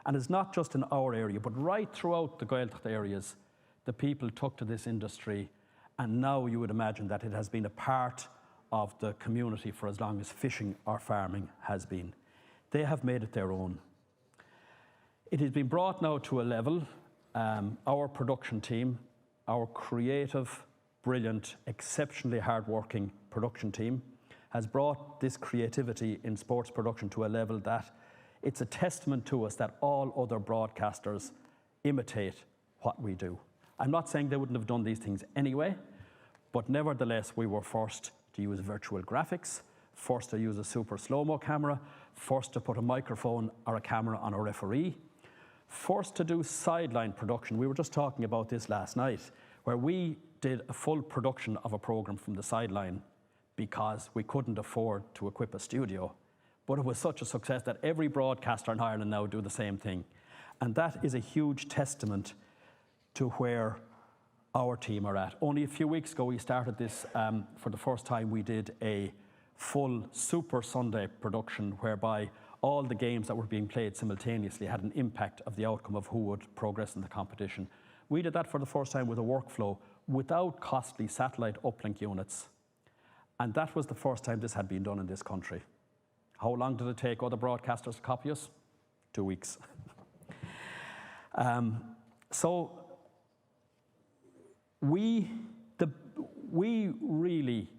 And it's not just in our area, but right throughout the Gaeltacht areas, the people took to this industry, and now you would imagine that it has been a part of the community for as long as fishing or farming has been. They have made it their own. It has been brought now to a level, our production team, our creative, brilliant, exceptionally hard-working production team has brought this creativity in sports production to a level that it's a testament to us that all other broadcasters imitate what we do. I'm not saying they wouldn't have done these things anyway, but nevertheless, we were first to use virtual graphics, first to use a super slow-mo camera, first to put a microphone or a camera on a referee, first to do sideline production. We were just talking about this last night, where we did a full production of a program from the sideline because we couldn't afford to equip a studio. But it was such a success that every broadcaster in Ireland now do the same thing. And that is a huge testament to where our team are at. Only a few weeks ago, we started this, for the first time, we did a full Super Sunday production whereby all the games that were being played simultaneously had an impact of the outcome of who would progress in the competition. We did that for the first time with a workflow without costly satellite uplink units. And that was the first time this had been done in this country. How long did it take other broadcasters to copy us? 2 weeks. So we really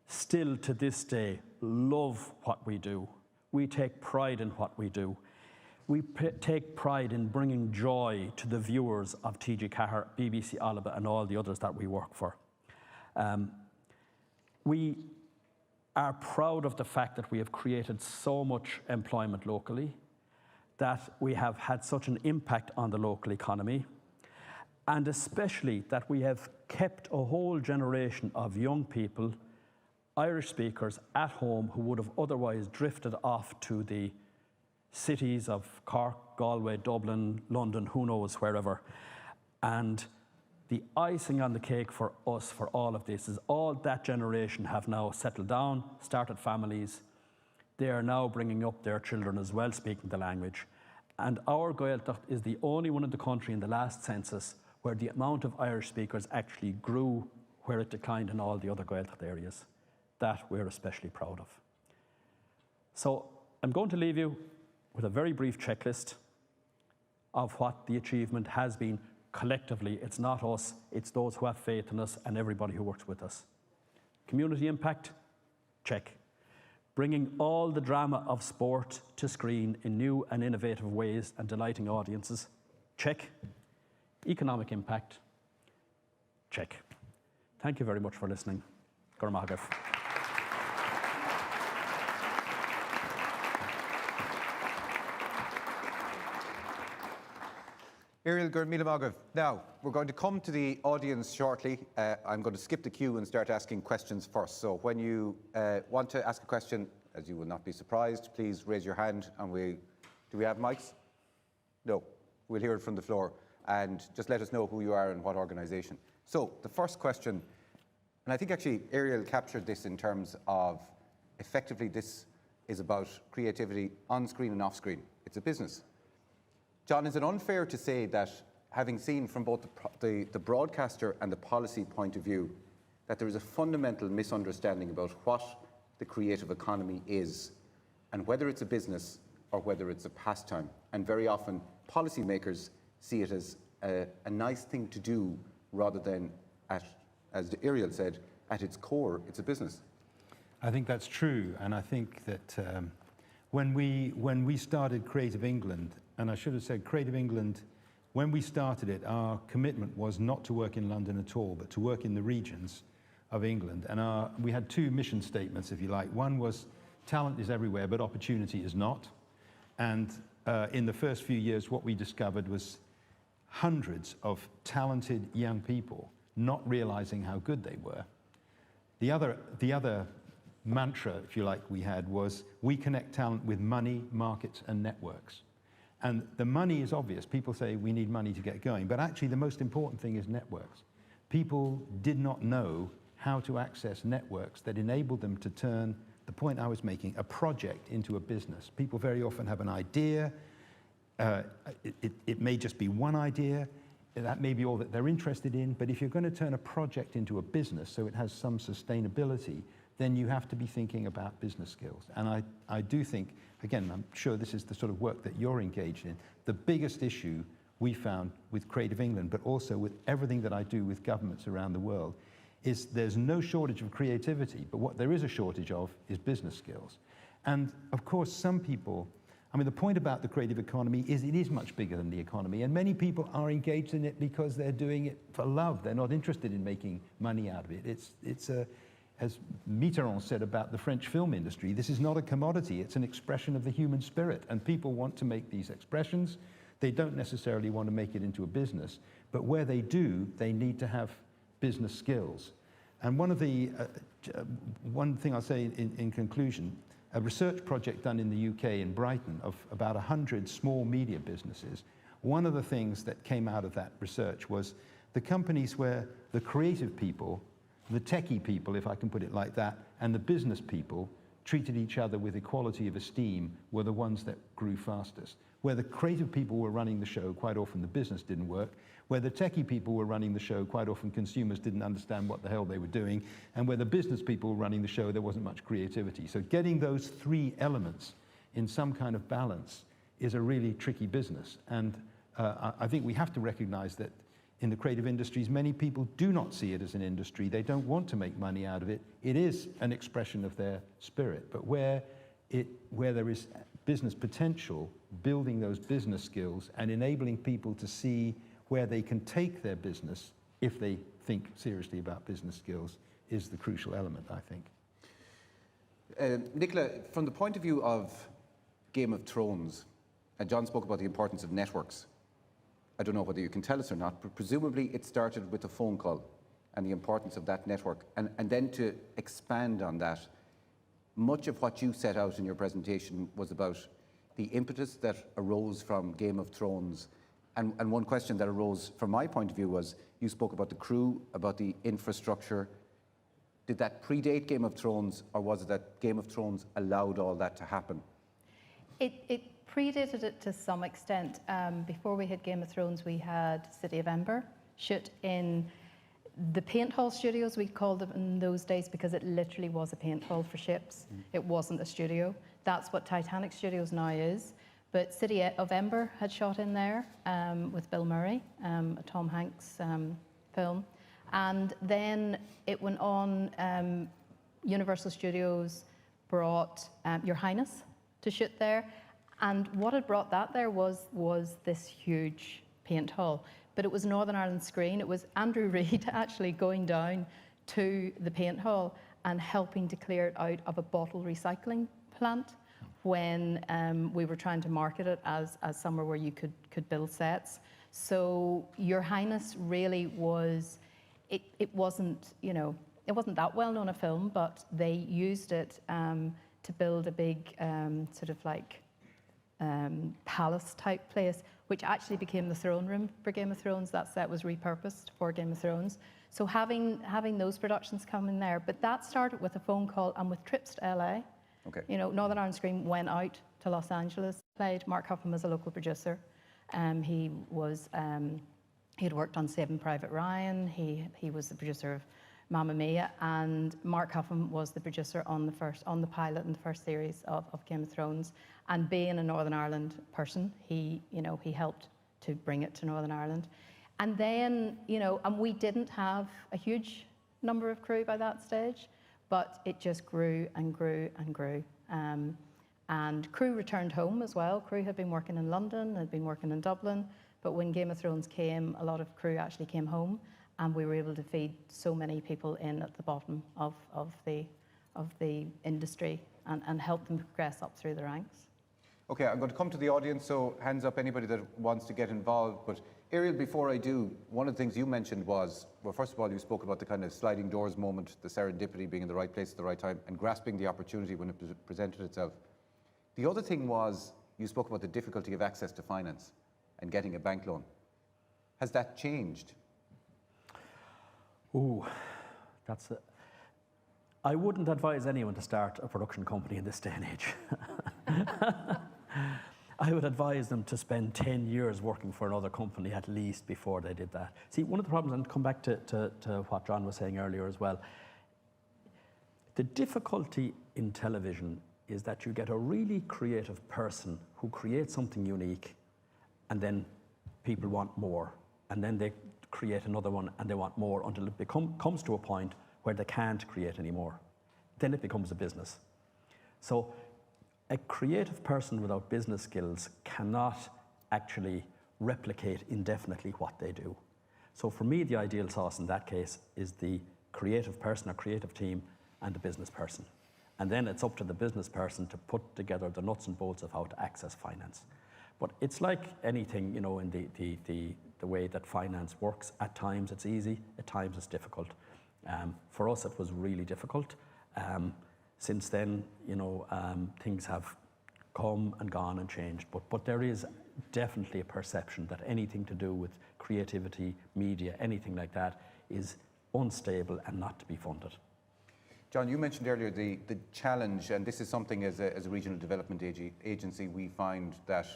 still to this day love what we do. We take pride in what we do. We take pride in bringing joy to the viewers of Síocháin, BBC Alba, and all the others that we work for. We are proud of the fact that we have created so much employment locally, that we have had such an impact on the local economy, and especially that we have kept a whole generation of young people, Irish speakers at home who would have otherwise drifted off to the cities of Cork, Galway, Dublin, London, who knows, wherever. And the icing on the cake for us, for all of this, is all that generation have now settled down, started families. They are now bringing up their children as well, speaking the language. And our Gaeltacht is the only one in the country in the last census where the amount of Irish speakers actually grew where it declined in all the other Gaeltacht areas. That we're especially proud of. So I'm going to leave you with a very brief checklist of what the achievement has been collectively. It's not us, it's those who have faith in us and everybody who works with us. Community impact, check. Bringing all the drama of sport to screen in new and innovative ways and delighting audiences, check. Economic impact, check. Thank you very much for listening. Gur maith. Irial, gur míle maith. Now, we're going to come to the audience shortly. I'm going to skip the queue and start asking questions first. So when you want to ask a question, as you will not be surprised, please raise your hand and do we have mics? No, we'll hear it from the floor. And just let us know who you are and what organisation. So the first question, and I think actually Irial captured this in terms of effectively this is about creativity on screen and off screen. It's a business. John, is it unfair to say that having seen from both the broadcaster and the policy point of view that there is a fundamental misunderstanding about what the creative economy is and whether it's a business or whether it's a pastime? And very often policymakers see it as a nice thing to do rather than, as Irial said, at its core, it's a business. I think that's true, and I think that when we started Creative England, and I should have said Creative England, when we started it, our commitment was not to work in London at all, but to work in the regions of England. And we had two mission statements, if you like. One was talent is everywhere, but opportunity is not. And in the first few years, what we discovered was hundreds of talented young people not realizing how good they were. The other mantra, if you like, we had was we connect talent with money, markets, and networks. And the money is obvious. People say we need money to get going, but actually the most important thing is networks. People did not know how to access networks that enabled them to turn, the point I was making, a project into a business. People very often have an idea. It may just be one idea. That may be all that they're interested in, but if you're going to turn a project into a business so it has some sustainability, then you have to be thinking about business skills. And I do think, again, I'm sure this is the sort of work that you're engaged in, the biggest issue we found with Creative England, but also with everything that I do with governments around the world, is there's no shortage of creativity, but what there is a shortage of is business skills. And of course, some people, I mean, the point about the creative economy is it is much bigger than the economy, and many people are engaged in it because they're doing it for love. They're not interested in making money out of it. It's as Mitterrand said about the French film industry, this is not a commodity, it's an expression of the human spirit, and people want to make these expressions. They don't necessarily want to make it into a business, but where they do, they need to have business skills. And one thing I'll say in conclusion, a research project done in the UK in Brighton of about 100 small media businesses, one of the things that came out of that research was the companies where the creative people, the techie people, if I can put it like that, and the business people treated each other with equality of esteem were the ones that grew fastest. Where the creative people were running the show, quite often the business didn't work. Where the techie people were running the show, quite often consumers didn't understand what the hell they were doing. And where the business people were running the show, there wasn't much creativity. So getting those three elements in some kind of balance is a really tricky business. And I think we have to recognize that in the creative industries, many people do not see it as an industry. They don't want to make money out of it. It is an expression of their spirit. But where there is business potential, building those business skills and enabling people to see where they can take their business if they think seriously about business skills is the crucial element, I think. Nicola, from the point of view of Game of Thrones, and John spoke about the importance of networks. I don't know whether you can tell us or not, but presumably it started with a phone call and the importance of that network. And then to expand on that, much of what you set out in your presentation was about the impetus that arose from Game of Thrones. And one question that arose from my point of view was, you spoke about the crew, about the infrastructure. Did that predate Game of Thrones, or was it that Game of Thrones allowed all that to happen? It predated it to some extent. Before we had Game of Thrones, we had City of Ember, shoot in the paint hall studios, we called them in those days because it literally was a paint hall for ships. It wasn't a studio. That's what Titanic Studios now is. But City of Ember had shot in there with Bill Murray, a Tom Hanks film. And then it went on, Universal Studios brought Your Highness to shoot there. And what had brought that there was this huge paint hall. But it was Northern Ireland Screen. It was Andrew Reid actually going down to the paint hall and helping to clear it out of a bottle recycling plant when we were trying to market it as somewhere where you could build sets. So Your Highness really was, it wasn't, you know, it wasn't that well known a film, but they used it to build a big sort of like palace type place, which actually became the throne room for Game of Thrones. That set was repurposed for Game of Thrones. So having those productions come in there, but that started with a phone call and with trips to LA. Okay. You know, Northern Ireland Screen went out to Los Angeles, played Mark Huffam as a local producer. He had worked on Saving Private Ryan. He was the producer of Mamma Mia, and Mark Huffam was the producer on the pilot in the first series of Game of Thrones. And being a Northern Ireland person, he helped to bring it to Northern Ireland. And then, you know, and we didn't have a huge number of crew by that stage, but it just grew and grew and grew. And crew returned home as well. Crew had been working in London, had been working in Dublin, but when Game of Thrones came, a lot of crew actually came home, and we were able to feed so many people in at the bottom of the industry and help them progress up through the ranks. Okay, I'm going to come to the audience, so hands up anybody that wants to get involved. But Irial, before I do, one of the things you mentioned was, well, first of all, you spoke about the kind of sliding doors moment, the serendipity, being in the right place at the right time, and grasping the opportunity when it presented itself. The other thing was, you spoke about the difficulty of access to finance and getting a bank loan. Has that changed? Ooh, that's it. I wouldn't advise anyone to start a production company in this day and age. I would advise them to spend 10 years working for another company at least before they did that. See, one of the problems, and come back to what John was saying earlier as well, the difficulty in television is that you get a really creative person who creates something unique, and then people want more, and then they create another one and they want more until it comes to a point where they can't create anymore. Then it becomes a business. So a creative person without business skills cannot actually replicate indefinitely what they do. So for me, the ideal sauce in that case is the creative person or creative team and the business person. And then it's up to the business person to put together the nuts and bolts of how to access finance. But it's like anything, you know, in the way that finance works. At times it's easy, at times it's difficult. For us, it was really difficult. Since then, you know, things have come and gone and changed. But there is definitely a perception that anything to do with creativity, media, anything like that is unstable and not to be funded. John, you mentioned earlier the challenge, and this is something as a regional development agency, we find that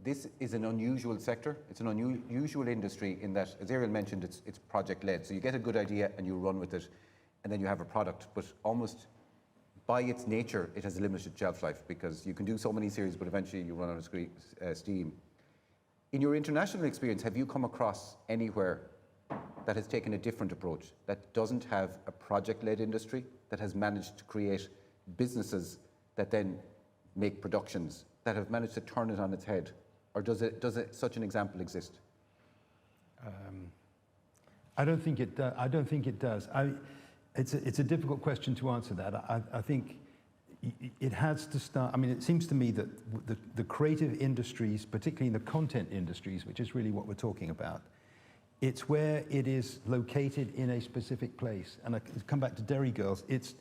this is an unusual sector. It's an unusual industry in that, as Irial mentioned, it's project-led. So you get a good idea and you run with it, and then you have a product. But almost by its nature, it has a limited shelf life because you can do so many series, but eventually you run out of steam. In your international experience, have you come across anywhere that has taken a different approach, that doesn't have a project-led industry, that has managed to create businesses that then make productions, that have managed to turn it on its head? Or does such an example exist? I don't think it does. It's a difficult question to answer that. I think it has to start. I mean, it seems to me that the creative industries, particularly in the content industries, which is really what we're talking about, it's where it is located in a specific place. And I come back to Derry Girls. It's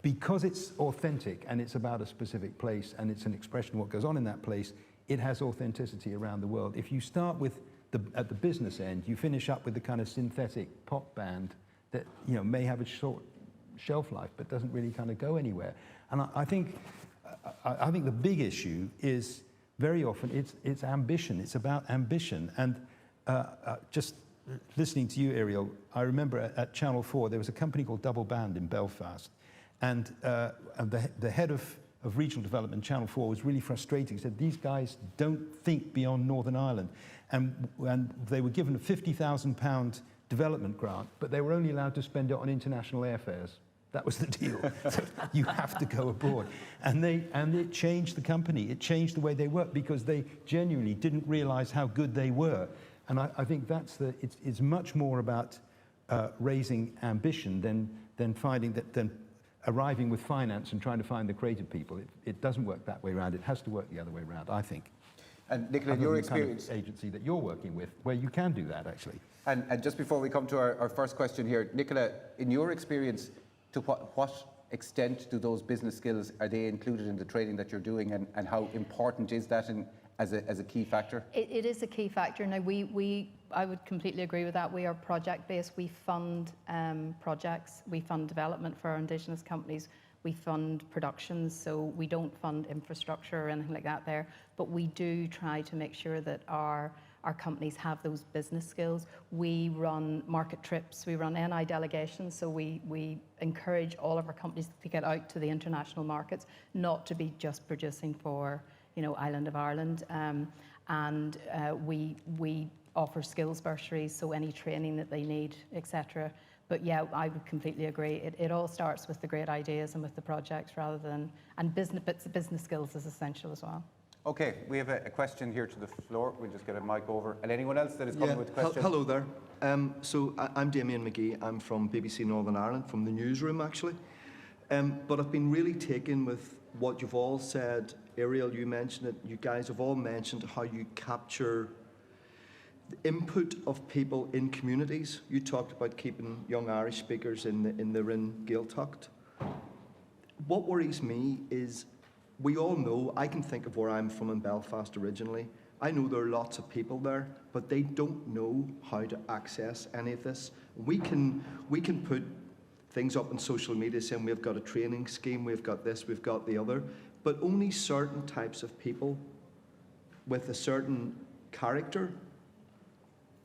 because it's authentic and it's about a specific place and it's an expression of what goes on in that place. It has authenticity around the world. If you start with at the business end, you finish up with the kind of synthetic pop band that, you know, may have a short shelf life but doesn't really kind of go anywhere. And I think the big issue is very often it's ambition. It's about ambition. And just listening to you, Irial, I remember at Channel 4, there was a company called Double Band in Belfast. And the head of regional development, Channel 4, was really frustrated. He said, these guys don't think beyond Northern Ireland. And they were given a £50,000 development grant, but they were only allowed to spend it on international airfares. That was the deal. So you have to go abroad. And it changed the company. It changed the way they worked because they genuinely didn't realize how good they were. And I think it's much more about raising ambition than arriving with finance and trying to find the creative people. It doesn't work that way around. It has to work the other way around, I think. And Nicola, in your experience, kind of agency that you're working with, where you can do that actually. And just before we come to our first question here, Nicola, in your experience, to what extent do those business skills, are they included in the training that you're doing, and how important is that as a key factor? It is a key factor. Now, I would completely agree with that. We are project-based. We fund projects. We fund development for our Indigenous companies. We fund productions, so we don't fund infrastructure or anything like that there. But we do try to make sure that our companies have those business skills. We run market trips. We run NI delegations, so we encourage all of our companies to get out to the international markets, not to be just producing for, Island of Ireland. We offer skills bursaries, so any training that they need, etc. But yeah, I would completely agree. It all starts with the great ideas and with the projects rather than, and business skills is essential as well. Okay, we have a question here to the floor. We'll just get a mic over. And anyone else that is coming with a question? Hello there. So I'm Damien McGee. I'm from BBC Northern Ireland, from the newsroom actually. But I've been really taken with what you've all said. Irial, you mentioned it. You guys have all mentioned how you capture the input of people in communities. You talked about keeping young Irish speakers in the Rin Gaeltacht. What worries me is, we all know, I can think of where I'm from in Belfast originally. I know there are lots of people there, but they don't know how to access any of this. We can put things up on social media saying we've got a training scheme, we've got this, we've got the other, but only certain types of people with a certain character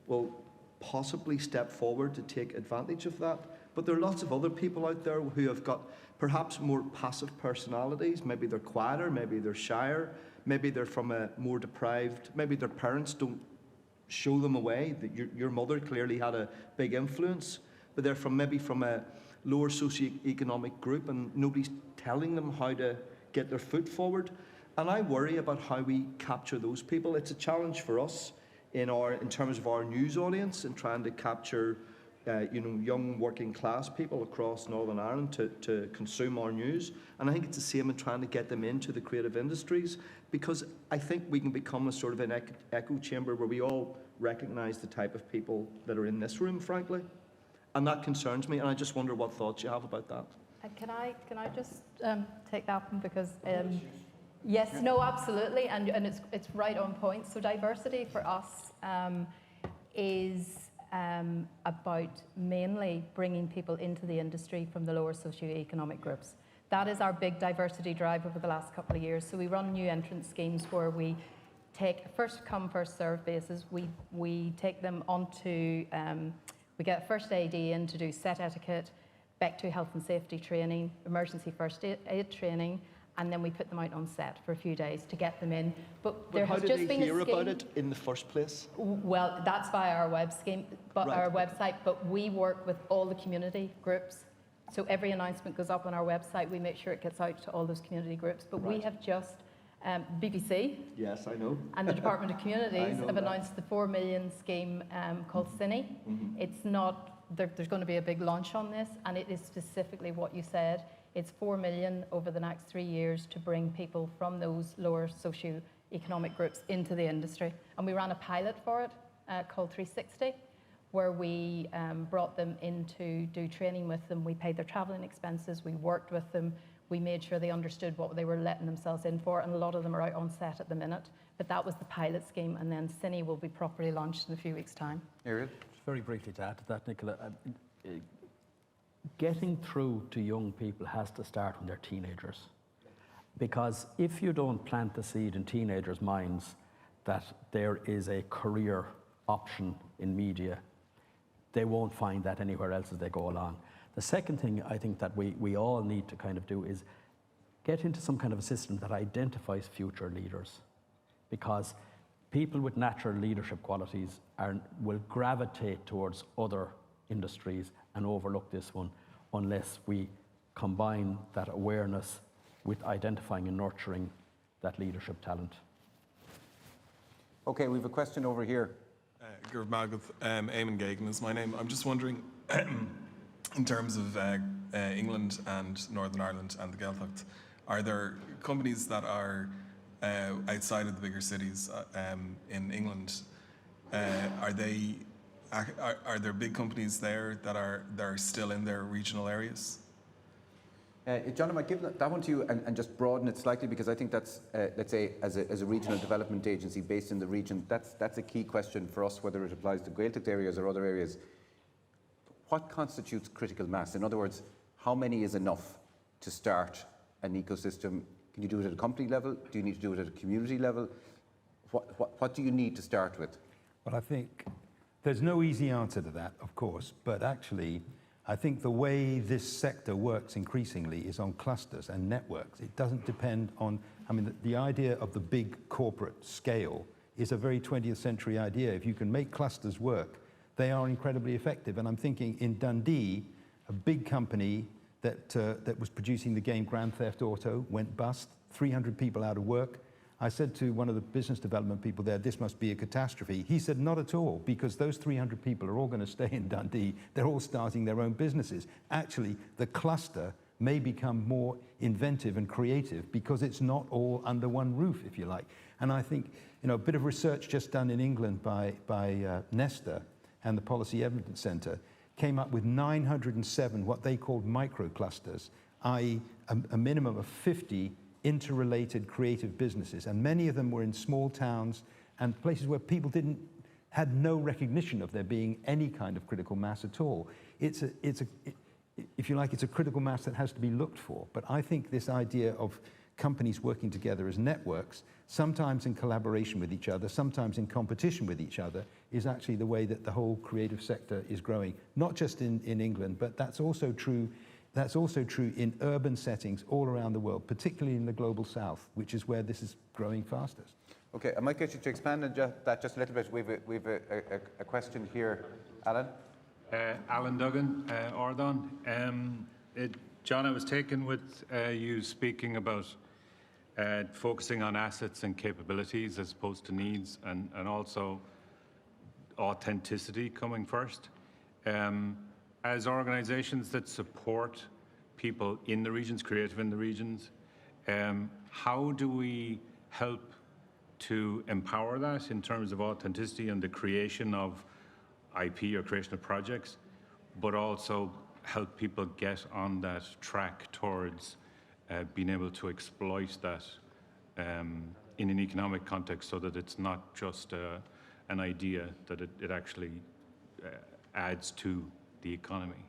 will possibly step forward to take advantage of that. But there are lots of other people out there who have got perhaps more passive personalities. Maybe they're quieter, maybe they're shyer, maybe they're from a more deprived, maybe their parents don't show them a way. That your mother clearly had a big influence, but they're maybe from a lower socioeconomic group and nobody's telling them how to get their foot forward. And I worry about how we capture those people. It's a challenge for us in terms of our news audience and trying to capture young working class people across Northern Ireland to consume our news. And I think it's the same in trying to get them into the creative industries, because I think we can become a sort of an echo chamber where we all recognise the type of people that are in this room, frankly. And that concerns me, and I just wonder what thoughts you have about that. Can I just take that one, because yes, no, absolutely, and it's right on point. So diversity for us is about mainly bringing people into the industry from the lower socioeconomic groups. That is our big diversity drive over the last couple of years. So we run new entrant schemes where we take first come, first served basis. We take them onto, we get first AD in to do set etiquette, back to health and safety training, emergency first aid training, and then we put them out on set for a few days to get them in. But there has just been a scheme. How did they hear about it in the first place? Well, that's via our our website, but we work with all the community groups. So every announcement goes up on our website. We make sure it gets out to all those community groups. But we have just, BBC. Yes, I know. And the Department of Communities have announced the 4 million scheme called CINI. Mm-hmm. It's not, there's going to be a big launch on this, and it is specifically what you said. It's 4 million over the next 3 years to bring people from those lower socio-economic groups into the industry. And we ran a pilot for it called 360, where we brought them in to do training with them. We paid their travelling expenses, we worked with them, we made sure they understood what they were letting themselves in for, and a lot of them are out on set at the minute. But that was the pilot scheme, and then CINI will be properly launched in a few weeks' time. Irial? Just very briefly to add to that, Nicola, getting through to young people has to start when they're teenagers. Because if you don't plant the seed in teenagers' minds that there is a career option in media, they won't find that anywhere else as they go along. The second thing I think that we all need to kind of do is get into some kind of a system that identifies future leaders, because people with natural leadership qualities will gravitate towards other industries and overlook this one unless we combine that awareness with identifying and nurturing that leadership talent. Okay, we have a question over here. Gurv Magath, Eamon Gagan is my name. I'm just wondering, in terms of England and Northern Ireland and the Gaeltacht, are there companies that are outside of the bigger cities in England? Are there big companies there that are still in their regional areas? John, I might give that one to you and just broaden it slightly, because I think that's, let's say, as a regional development agency based in the region, that's a key question for us, whether it applies to Gaeltacht areas or other areas. What constitutes critical mass? In other words, how many is enough to start an ecosystem? Can you do it at a company level? Do you need to do it at a community level? What do you need to start with? Well, I think there's no easy answer to that, of course, but actually, I think the way this sector works increasingly is on clusters and networks. It doesn't depend on, I mean, the idea of the big corporate scale is a very 20th century idea. If you can make clusters work, they are incredibly effective. And I'm thinking in Dundee, a big company that was producing the game Grand Theft Auto went bust, 300 people out of work. I said to one of the business development people there, this must be a catastrophe. He said, not at all, because those 300 people are all going to stay in Dundee. They're all starting their own businesses. Actually, the cluster may become more inventive and creative because it's not all under one roof, if you like. And I think, a bit of research just done in England by Nesta and the Policy Evidence Centre came up with 907 what they called microclusters, i.e. a minimum of 50 interrelated creative businesses, and many of them were in small towns and places where people had no recognition of there being any kind of critical mass at all. If you like, it's a critical mass that has to be looked for. But I think this idea of companies working together as networks, sometimes in collaboration with each other, sometimes in competition with each other, is actually the way that the whole creative sector is growing. Not just in England, but that's also true in urban settings all around the world, particularly in the global south, which is where this is growing fastest. Okay, I might get you to expand on that just a little bit. We've a question here. Alan? Alan Duggan, Ardon. John, I was taken with you speaking about focusing on assets and capabilities as opposed to needs, and also authenticity coming first. As organizations that support people in the regions, creative in the regions, how do we help to empower that in terms of authenticity and the creation of IP or creation of projects, but also help people get on that track towards being able to exploit that in an economic context, so that it's not just an idea, that it actually adds to the economy?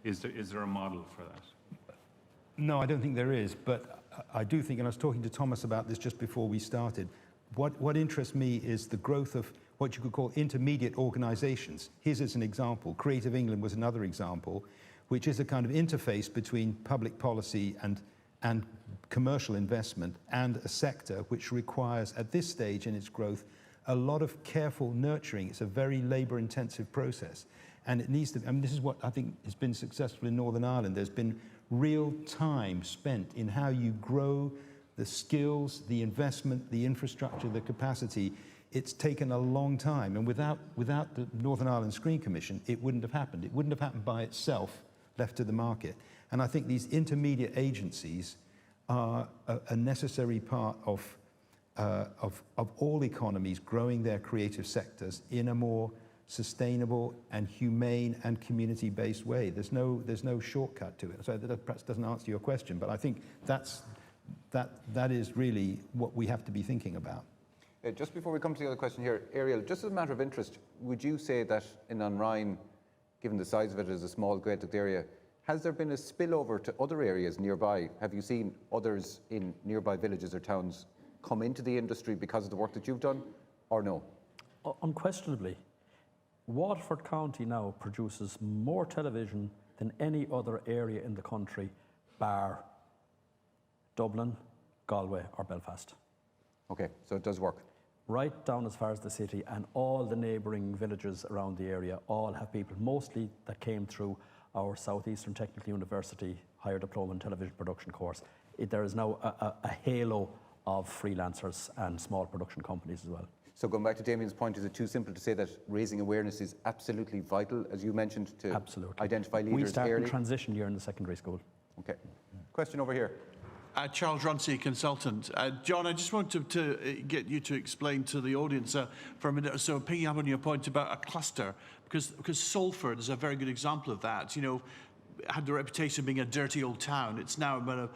Is there a model for that? No, I don't think there is, but I do think, and I was talking to Tomás about this just before we started, what interests me is the growth of what you could call intermediate organizations. Here's as an example. Creative England was another example, which is a kind of interface between public policy and commercial investment, and a sector which requires, at this stage in its growth, a lot of careful nurturing. It's a very labor-intensive process. And it needs to, this is what I think has been successful in Northern Ireland. There's been real time spent in how you grow the skills, the investment, the infrastructure, the capacity. It's taken a long time. And without the Northern Ireland Screen Commission, it wouldn't have happened. It wouldn't have happened by itself, left to the market. And I think these intermediate agencies are a necessary part of all economies growing their creative sectors in a more sustainable and humane and community-based way. There's no shortcut to it. So that perhaps doesn't answer your question, but I think that is really what we have to be thinking about. Just before we come to the other question here, Irial, just as a matter of interest, would you say that in Unrhyne, given the size of it as a small Gaeltacht area, has there been a spillover to other areas nearby? Have you seen others in nearby villages or towns come into the industry because of the work that you've done, or no? Unquestionably. Waterford County now produces more television than any other area in the country, bar Dublin, Galway or Belfast. Okay, so it does work. Right down as far as the city, and all the neighbouring villages around the area all have people, mostly that came through our Southeastern Technical University Higher Diploma in Television Production course. There is now a halo of freelancers and small production companies as well. So going back to Damien's point, is it too simple to say that raising awareness is absolutely vital, as you mentioned, to identify leaders early? We start in transition year in the secondary school. Okay. Question over here. Charles Runcie, consultant. John, I just wanted to get you to explain to the audience for a minute or so, picking up on your point about a cluster, because Salford is a very good example of that. You know, had the reputation of being a dirty old town. It's now a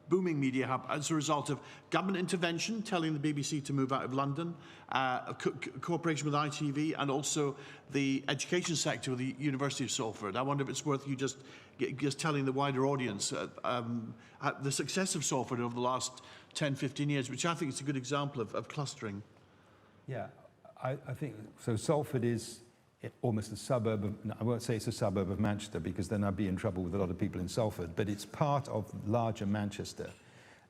booming media hub as a result of government intervention, telling the BBC to move out of London, cooperation with ITV, and also the education sector with the University of Salford. I wonder if it's worth you just telling the wider audience the success of Salford over the last 10, 15 years, which I think is a good example of clustering. Yeah, I think so. Salford is almost a suburb of, I won't say it's a suburb of Manchester because then I'd be in trouble with a lot of people in Salford, but it's part of larger Manchester.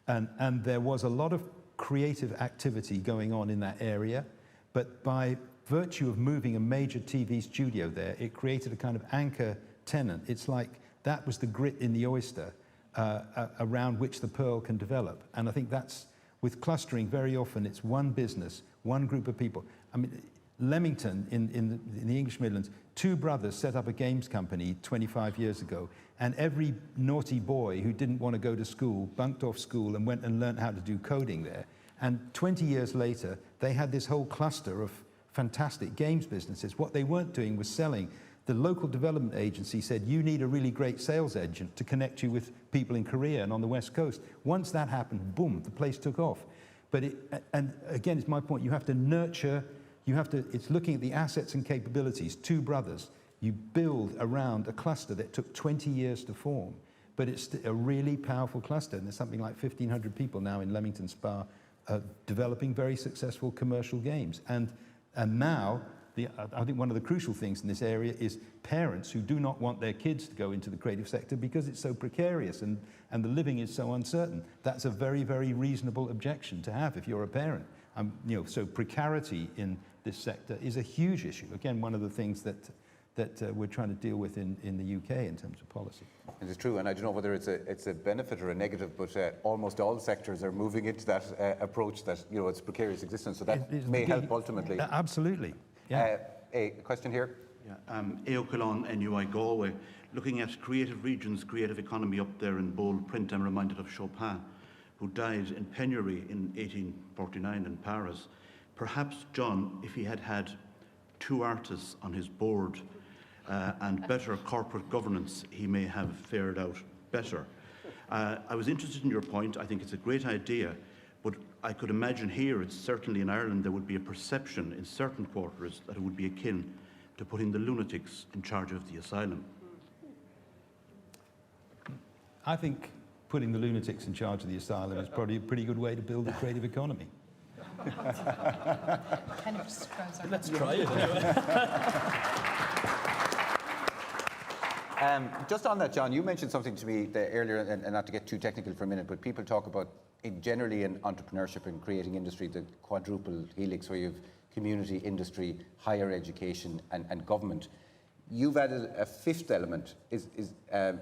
And there was a lot of creative activity going on in that area, but by virtue of moving a major TV studio there, it created a kind of anchor tenant. It's like that was the grit in the oyster around which the pearl can develop. And I think that's, with clustering, very often it's one business, one group of people. I mean, Leamington in the English Midlands, two brothers set up a games company 25 years ago, and every naughty boy who didn't want to go to school bunked off school and went and learned how to do coding there. And 20 years later, they had this whole cluster of fantastic games businesses. What they weren't doing was selling. The local development agency said, you need a really great sales agent to connect you with people in Korea and on the West Coast. Once that happened, boom, the place took off. But and again, it's my point, you have to nurture. It's looking at the assets and capabilities. Two brothers, you build around a cluster that took 20 years to form, but it's a really powerful cluster. And there's something like 1,500 people now in Leamington Spa developing very successful commercial games. And now, I think one of the crucial things in this area is parents who do not want their kids to go into the creative sector because it's so precarious and the living is so uncertain. That's a very, very reasonable objection to have if you're a parent. So precarity in this sector is a huge issue. Again, one of the things that we're trying to deal with in the UK in terms of policy. It is true, and I don't know whether it's a benefit or a negative, but almost all sectors are moving into that approach that, it's precarious existence, so that may help ultimately. Absolutely. Yeah. A question here. Yeah, Síocháin, NUI Galway. Looking at creative regions, creative economy up there in bold print, I'm reminded of Chopin, who died in penury in 1849 in Paris. Perhaps, John, if he had had two artists on his board and better corporate governance, he may have fared out better. I was interested in your point. I think it's a great idea, but I could imagine here, it's certainly in Ireland, there would be a perception in certain quarters that it would be akin to putting the lunatics in charge of the asylum. I think putting the lunatics in charge of the asylum is probably a pretty good way to build a creative economy. Let's try it anyway. Just on that, John, you mentioned something to me earlier, and not to get too technical for a minute, but people talk about, generally in entrepreneurship and creating industry, the quadruple helix, where you have community, industry, higher education, and government. You've added a fifth element.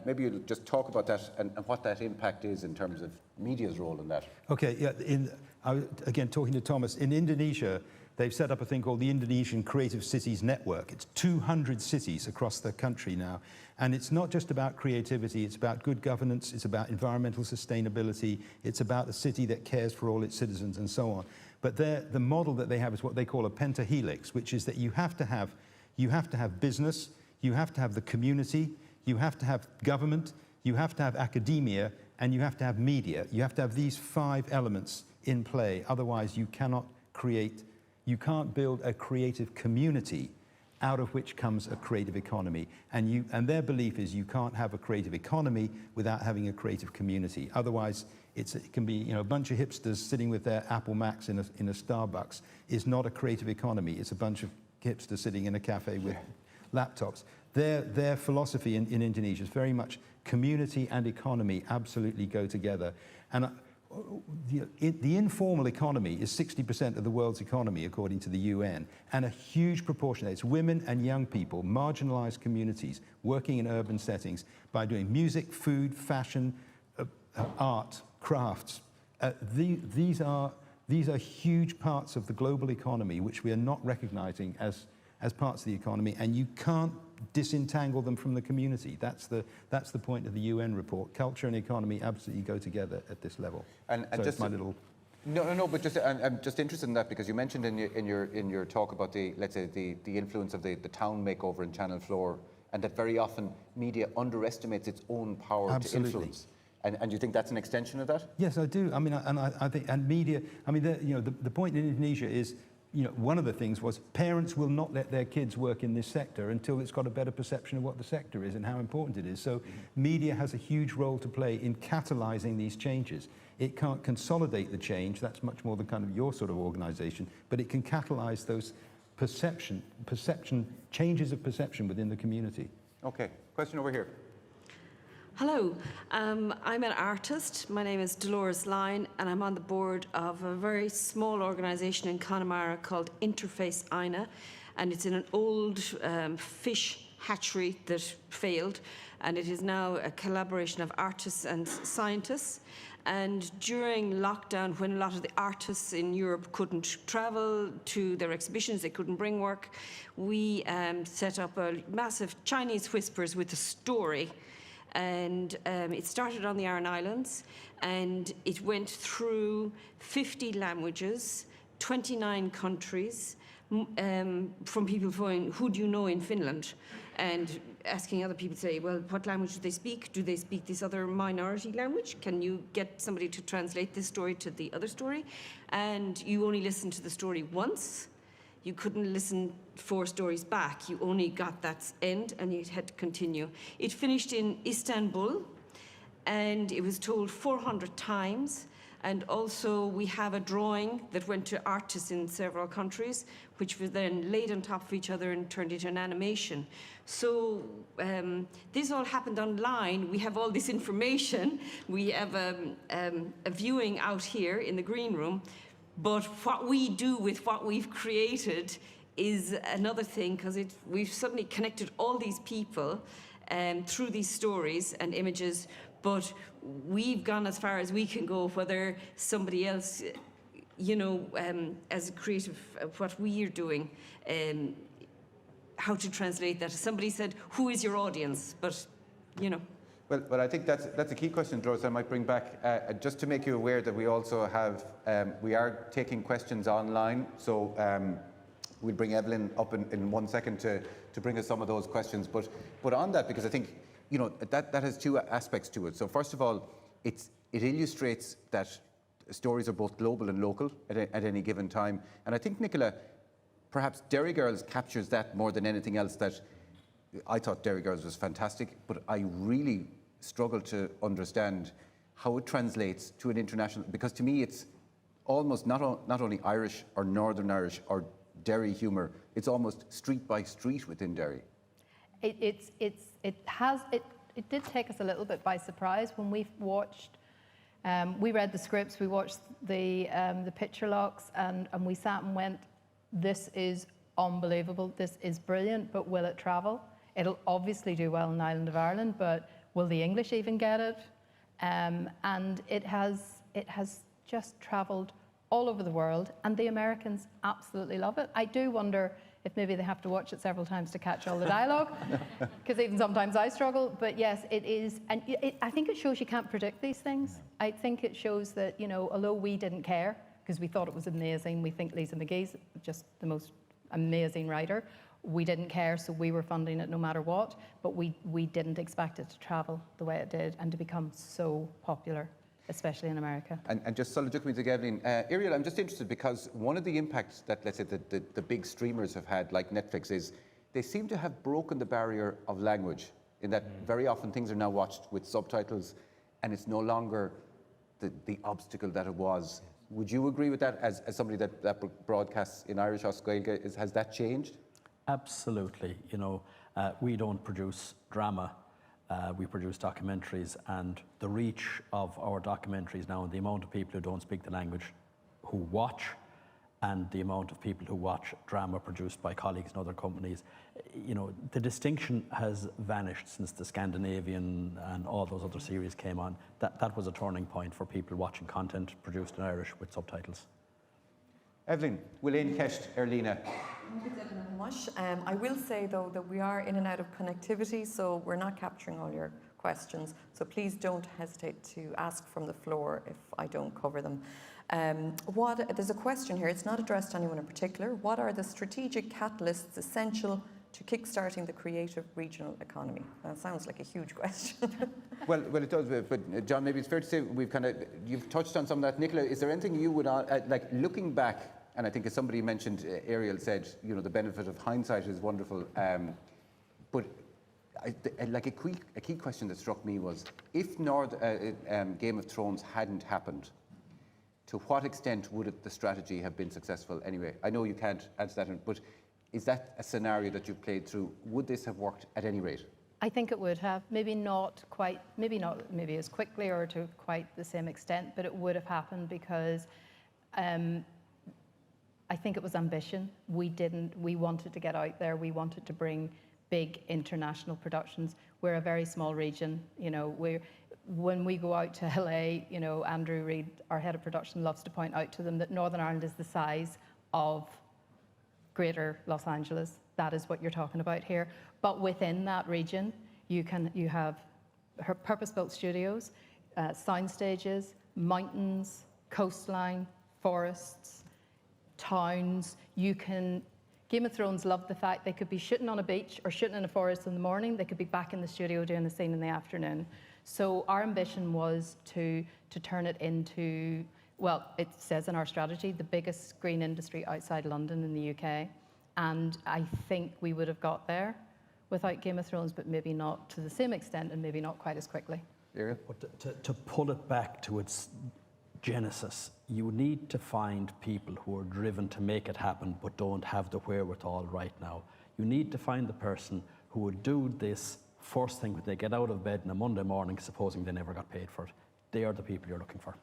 Maybe you'll just talk about that and what that impact is in terms of media's role in that. Okay, yeah. Again, talking to Tomás, in Indonesia, they've set up a thing called the Indonesian Creative Cities Network. It's 200 cities across the country now. And it's not just about creativity, it's about good governance, it's about environmental sustainability, it's about a city that cares for all its citizens and so on. But the model that they have is what they call a pentahelix, which is that you have to have business, you have to have the community, you have to have government, you have to have academia, and you have to have media. You have to have these 5 elements in play. Otherwise, you can't build a creative community out of which comes a creative economy. And their belief is you can't have a creative economy without having a creative community. Otherwise, it can be a bunch of hipsters sitting with their Apple Macs in a Starbucks is not a creative economy. It's a bunch of hipster sitting in a cafe with laptops. Their philosophy in Indonesia is very much community and economy absolutely go together. And the informal economy is 60% of the world's economy, according to the UN, and a huge proportion of it, it's women and young people, marginalized communities, working in urban settings by doing music, food, fashion, art, crafts. These are huge parts of the global economy which we are not recognizing as parts of the economy, and you can't disentangle them from the community. That's the point of the UN report. Culture and economy absolutely go together at this level. And so just my little. No, but just I'm just interested in that because you mentioned in your talk about the influence of the town makeover in Channel 4, and that very often media underestimates its own power Absolutely. to influence. And you think that's an extension of that? Yes, I do. I mean, I think, and media. I mean, the point in Indonesia is, one of the things was parents will not let their kids work in this sector until it's got a better perception of what the sector is and how important it is. So media has a huge role to play in catalyzing these changes. It can't consolidate the change, that's much more the kind of your sort of organization, but it can catalyze those changes of perception within the community. Okay, question over here. Hello, I'm an artist. My name is Dolores Lyons, and I'm on the board of a very small organisation in Connemara called Interface Aina, and it's in an old fish hatchery that failed, and it is now a collaboration of artists and scientists. And during lockdown, when a lot of the artists in Europe couldn't travel to their exhibitions, they couldn't bring work, we set up a massive Chinese Whispers with a story. And it started on the Aran Islands, and it went through 50 languages, 29 countries, from people going, who do you know in Finland? And asking other people, say, well, what language do they speak? Do they speak this other minority language? Can you get somebody to translate this story to the other story? And you only listen to the story once. You couldn't listen 4 stories back. You only got that end, and you had to continue. It finished in Istanbul, and it was told 400 times. And also, we have a drawing that went to artists in several countries, which was then laid on top of each other and turned into an animation. So this all happened online. We have all this information. We have a viewing out here in the green room. But what we do with what we've created is another thing, because we've suddenly connected all these people through these stories and images, but we've gone as far as we can go, whether somebody else, as a creative, what we are doing, how to translate that. Somebody said, who is your audience? But, Well, I think that's a key question, Dolores. I might bring back, just to make you aware that we also have, we are taking questions online. So we'll bring Evelyn up in 1 second to bring us some of those questions. But on that, because I think, that has 2 aspects to it. So first of all, it illustrates that stories are both global and local at any given time. And I think, Nicola, perhaps Derry Girls captures that more than anything else. That I thought Derry Girls was fantastic, but I really struggle to understand how it translates to an international, because to me it's almost not only Irish or Northern Irish or Derry humour, it's almost street by street within Derry. It did take us a little bit by surprise when we watched. We read the scripts, we watched the picture locks, and we sat and went, "This is unbelievable. This is brilliant. But will it travel? It'll obviously do well in the island of Ireland, but will the English even get it?" And it has just travelled all over the world, and the Americans absolutely love it. I do wonder if maybe they have to watch it several times to catch all the dialogue, because even sometimes I struggle. But yes, it is, and I think it shows you can't predict these things. I think it shows that, although we didn't care, because we thought it was amazing, we think Lisa McGee's just the most amazing writer, we didn't care, so we were funding it no matter what, but we didn't expect it to travel the way it did and to become so popular, especially in America. And just sort of looking to Evelyn, Irial, I'm just interested because one of the impacts that, let's say, the big streamers have had, like Netflix, is they seem to have broken the barrier of language, in that very often things are now watched with subtitles, and it's no longer the obstacle that it was. Would you agree with that as somebody that broadcasts in Irish or Gaeilge? Has that changed? Absolutely. We don't produce drama. We produce documentaries, and the reach of our documentaries now and the amount of people who don't speak the language who watch, and the amount of people who watch drama produced by colleagues in other companies, the distinction has vanished since the Scandinavian and all those other series came on. That was a turning point for people watching content produced in Irish with subtitles. Evelyn, William Kesh, Erlina. I will say, though, that we are in and out of connectivity, so we're not capturing all your questions. So please don't hesitate to ask from the floor if I don't cover them. There's a question here. It's not addressed to anyone in particular. What are the strategic catalysts essential to kickstarting the creative regional economy? That sounds like a huge question. Well, it does. But John, maybe it's fair to say you've touched on some of that. Nicola, is there anything you would like looking back? And I think, as somebody mentioned, Irial said, the benefit of hindsight is wonderful. But a key question that struck me was, if Game of Thrones hadn't happened, to what extent would the strategy have been successful anyway? I know you can't answer that, but is that a scenario that you've played through? Would this have worked at any rate? I think it would have. Maybe not as quickly or to quite the same extent, but it would have happened because I think it was ambition. We wanted to get out there. We wanted to bring big international productions. We're a very small region. When we go out to LA, Andrew Reid, our head of production, loves to point out to them that Northern Ireland is the size of Greater Los Angeles. That is what you're talking about here. But within that region, you have purpose-built studios, sound stages, mountains, coastline, forests, towns. Game of Thrones loved the fact they could be shooting on a beach or shooting in a forest in the morning. They could be back in the studio doing the scene in the afternoon. So our ambition was to turn it into, well, it says in our strategy, the biggest screen industry outside London in the UK. And I think we would have got there without Game of Thrones, but maybe not to the same extent and maybe not quite as quickly. Irial? But to pull it back to its genesis, you need to find people who are driven to make it happen but don't have the wherewithal right now. You need to find the person who would do this first thing when they get out of bed on a Monday morning, supposing they never got paid for it. They are the people you're looking for.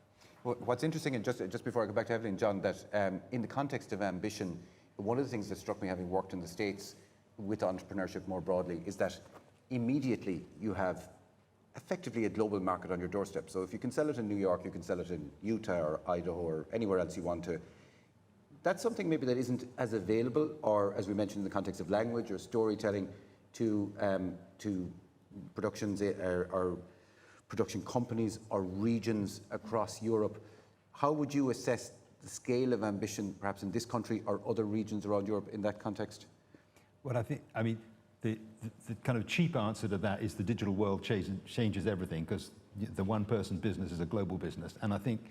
Well, what's interesting, and just before I go back to Evelyn, John, that in the context of ambition, one of the things that struck me, having worked in the States with entrepreneurship more broadly, is that immediately you have effectively a global market on your doorstep. So if you can sell it in New York, you can sell it in Utah or Idaho or anywhere else you want to. That's something maybe that isn't as available, or as we mentioned in the context of language or storytelling, to productions or production companies or regions across Europe. How would you assess the scale of ambition, perhaps in this country or other regions around Europe, in that context? Well, the kind of cheap answer to that is the digital world changes everything, because the one-person business is a global business. And I think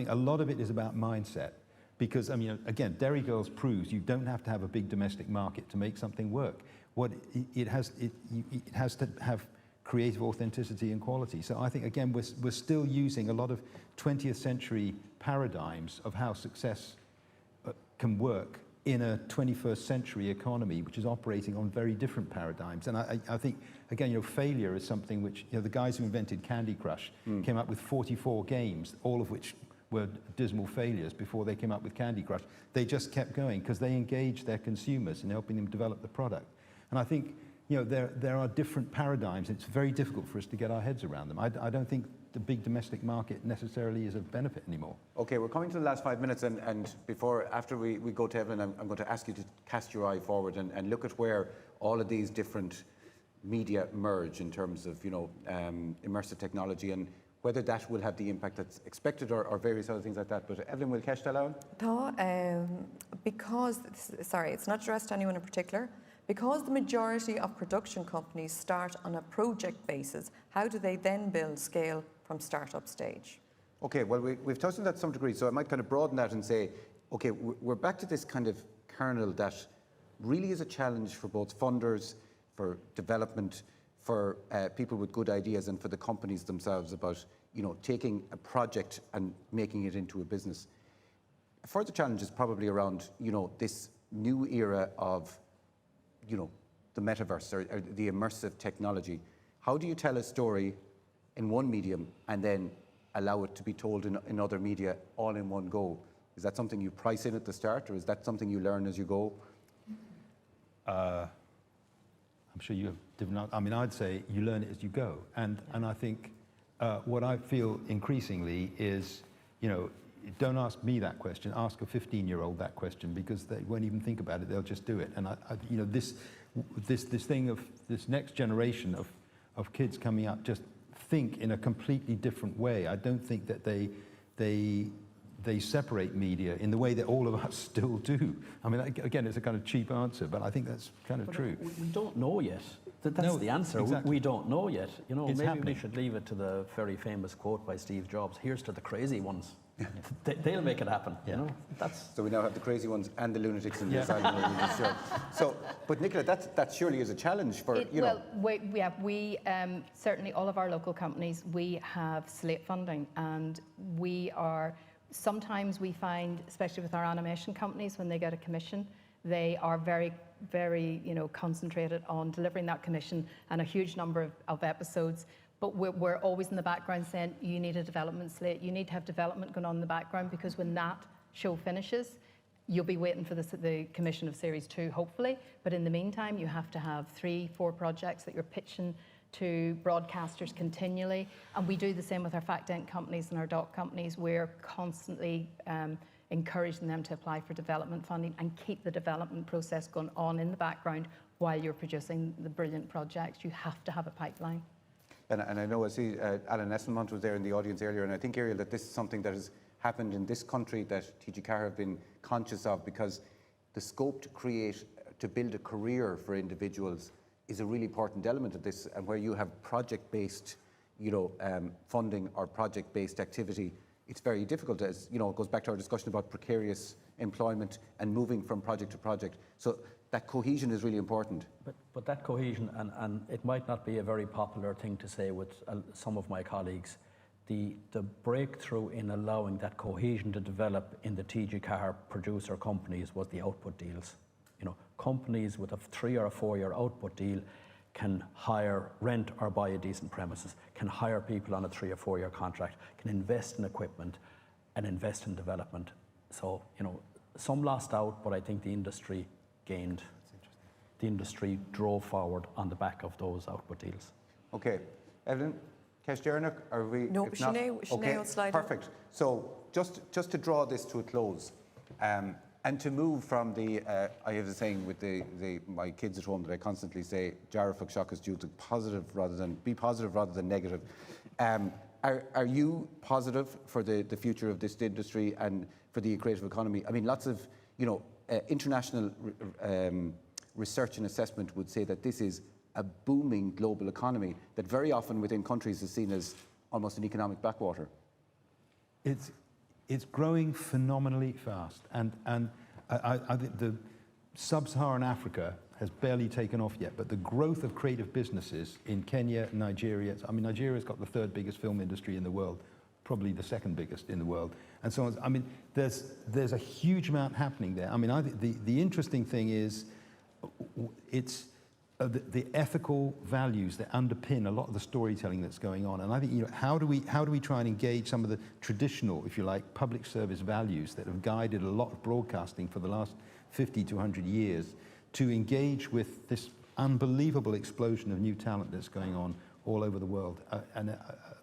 a lot of it is about mindset. Because, again, Derry Girls proves you don't have to have a big domestic market to make something work. It has to have creative authenticity and quality. So I think, again, we're still using a lot of 20th century paradigms of how success can work in a 21st century economy, which is operating on very different paradigms. And I think, again, failure is something which, the guys who invented Candy Crush came up with 44 games, all of which were dismal failures before they came up with Candy Crush. They just kept going because they engaged their consumers in helping them develop the product. And I think, there are different paradigms. It's very difficult for us to get our heads around them. I don't think the big domestic market necessarily is a benefit anymore. Okay, we're coming to the last 5 minutes, and after we go to Evelyn, I'm going to ask you to cast your eye forward and look at where all of these different media merge in terms of, immersive technology, and whether that will have the impact that's expected or various other things like that. But Evelyn, will catch that out? Because, it's not addressed to anyone in particular. Because the majority of production companies start on a project basis, how do they then build scale from startup stage? Okay, well, we've touched on that to some degree, so I might kind of broaden that and say, okay, we're back to this kind of kernel that really is a challenge for both funders, for development, for people with good ideas, and for the companies themselves about, taking a project and making it into a business. A further challenge is probably around, this new era of the metaverse or the immersive technology. How do you tell a story in one medium and then allow it to be told in other media all in one go? Is that something you price in at the start, or is that something you learn as you go? I'm sure you have different. I mean, I'd say you learn it as you go, and I think what I feel increasingly is, don't ask me that question. Ask a 15-year-old that question, because they won't even think about it. They'll just do it. And this thing of this next generation of kids coming up just think in a completely different way. I don't think that they separate media in the way that all of us still do. I mean, again, it's a kind of cheap answer, but I think that's kind of true. We don't know yet. That's the answer. Exactly. We don't know yet. It's maybe happening. we should leave it to the very famous quote by Steve Jobs. Here's to the crazy ones. They'll make it happen. So we now have the crazy ones and the lunatics in the asylum. So, but Nicola, that surely is a challenge for Well, we certainly, all of our local companies, we have slate funding, and sometimes we find, especially with our animation companies, when they get a commission, they are very, very concentrated on delivering that commission and a huge number of episodes. But we're always in the background saying, you need a development slate. You need to have development going on in the background, because when that show finishes, you'll be waiting for the commission of Series 2, hopefully. But in the meantime, you have to have 3-4 projects that you're pitching to broadcasters continually. And we do the same with our fact-end companies and our doc companies. We're constantly encouraging them to apply for development funding and keep the development process going on in the background while you're producing the brilliant projects. You have to have a pipeline. And I know, I see Alan Nesselmont was there in the audience earlier, and I think, Irial, that this is something that has happened in this country that TG4 have been conscious of, because the scope to build a career for individuals is a really important element of this, and where you have project-based, funding or project-based activity, it's very difficult. As it goes back to our discussion about precarious employment and moving from project to project. So that cohesion is really important. But that cohesion, and it might not be a very popular thing to say with some of my colleagues, the breakthrough in allowing that cohesion to develop in the TG4 producer companies was the output deals. Companies with a 3 or a 4 year output deal can rent or buy a decent premises, can hire people on a 3 or 4 year contract, can invest in equipment and invest in development. So, some lost out, but I think the industry gained. The industry drove forward on the back of those output deals. Okay. Evelyn, Keshdernak, are we? No, if not, Sinead will slide in. Perfect. So just to draw this to a close, and to move from I have a saying with my kids at home that I constantly say, Jarafak shock is due to be positive rather than negative. Are you positive for the future of this industry and for the creative economy? I mean, lots of international research and assessment would say that this is a booming global economy that very often within countries is seen as almost an economic backwater. It's growing phenomenally fast, and I think the sub-Saharan Africa has barely taken off yet, but the growth of creative businesses in Kenya, Nigeria, Nigeria's got the 3rd biggest film industry in the world, probably the 2nd biggest in the world, and so on. I mean, there's a huge amount happening there. I mean, the interesting thing is it's the ethical values that underpin a lot of the storytelling that's going on. And I think, how do we try and engage some of the traditional, if you like, public service values that have guided a lot of broadcasting for the last 50 to 100 years to engage with this unbelievable explosion of new talent that's going on all over the world.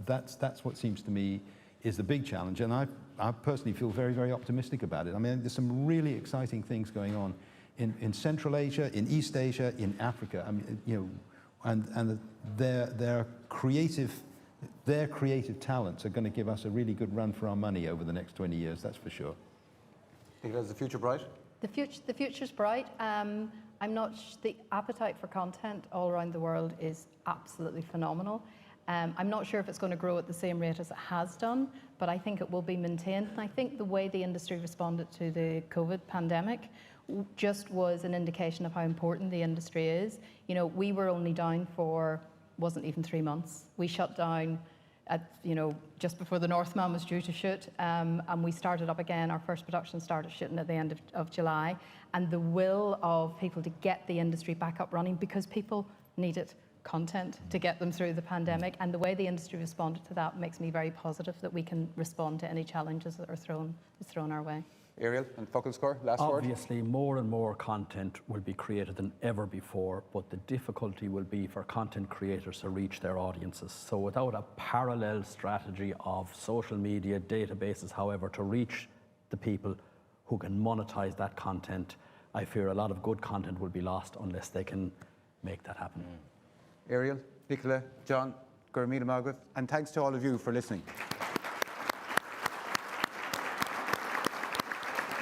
That's what seems to me is the big challenge. And I personally feel very, very optimistic about it. I mean, there's some really exciting things going on in Central Asia, in East Asia, in Africa. I mean, and their creative talents are going to give us a really good run for our money over the next 20 years. That's for sure. Is the future bright? The future's bright. The appetite for content all around the world is absolutely phenomenal. I'm not sure if it's going to grow at the same rate as it has done, but I think it will be maintained. And I think the way the industry responded to the COVID pandemic just was an indication of how important the industry is. We were only down for, wasn't even 3 months. We shut down just before the Northman was due to shoot, and we started up again. Our first production started shooting at the end of July, and the will of people to get the industry back up running because people needed content to get them through the pandemic, and the way the industry responded to that makes me very positive that we can respond to any challenges that are thrown our way. Irial and Focal Score, last word. Obviously, more and more content will be created than ever before, but the difficulty will be for content creators to reach their audiences. So without a parallel strategy of social media, databases, however, to reach the people who can monetize that content, I fear a lot of good content will be lost unless they can make that happen. Irial, Nicola, John, Gurmina Margaret, and thanks to all of you for listening.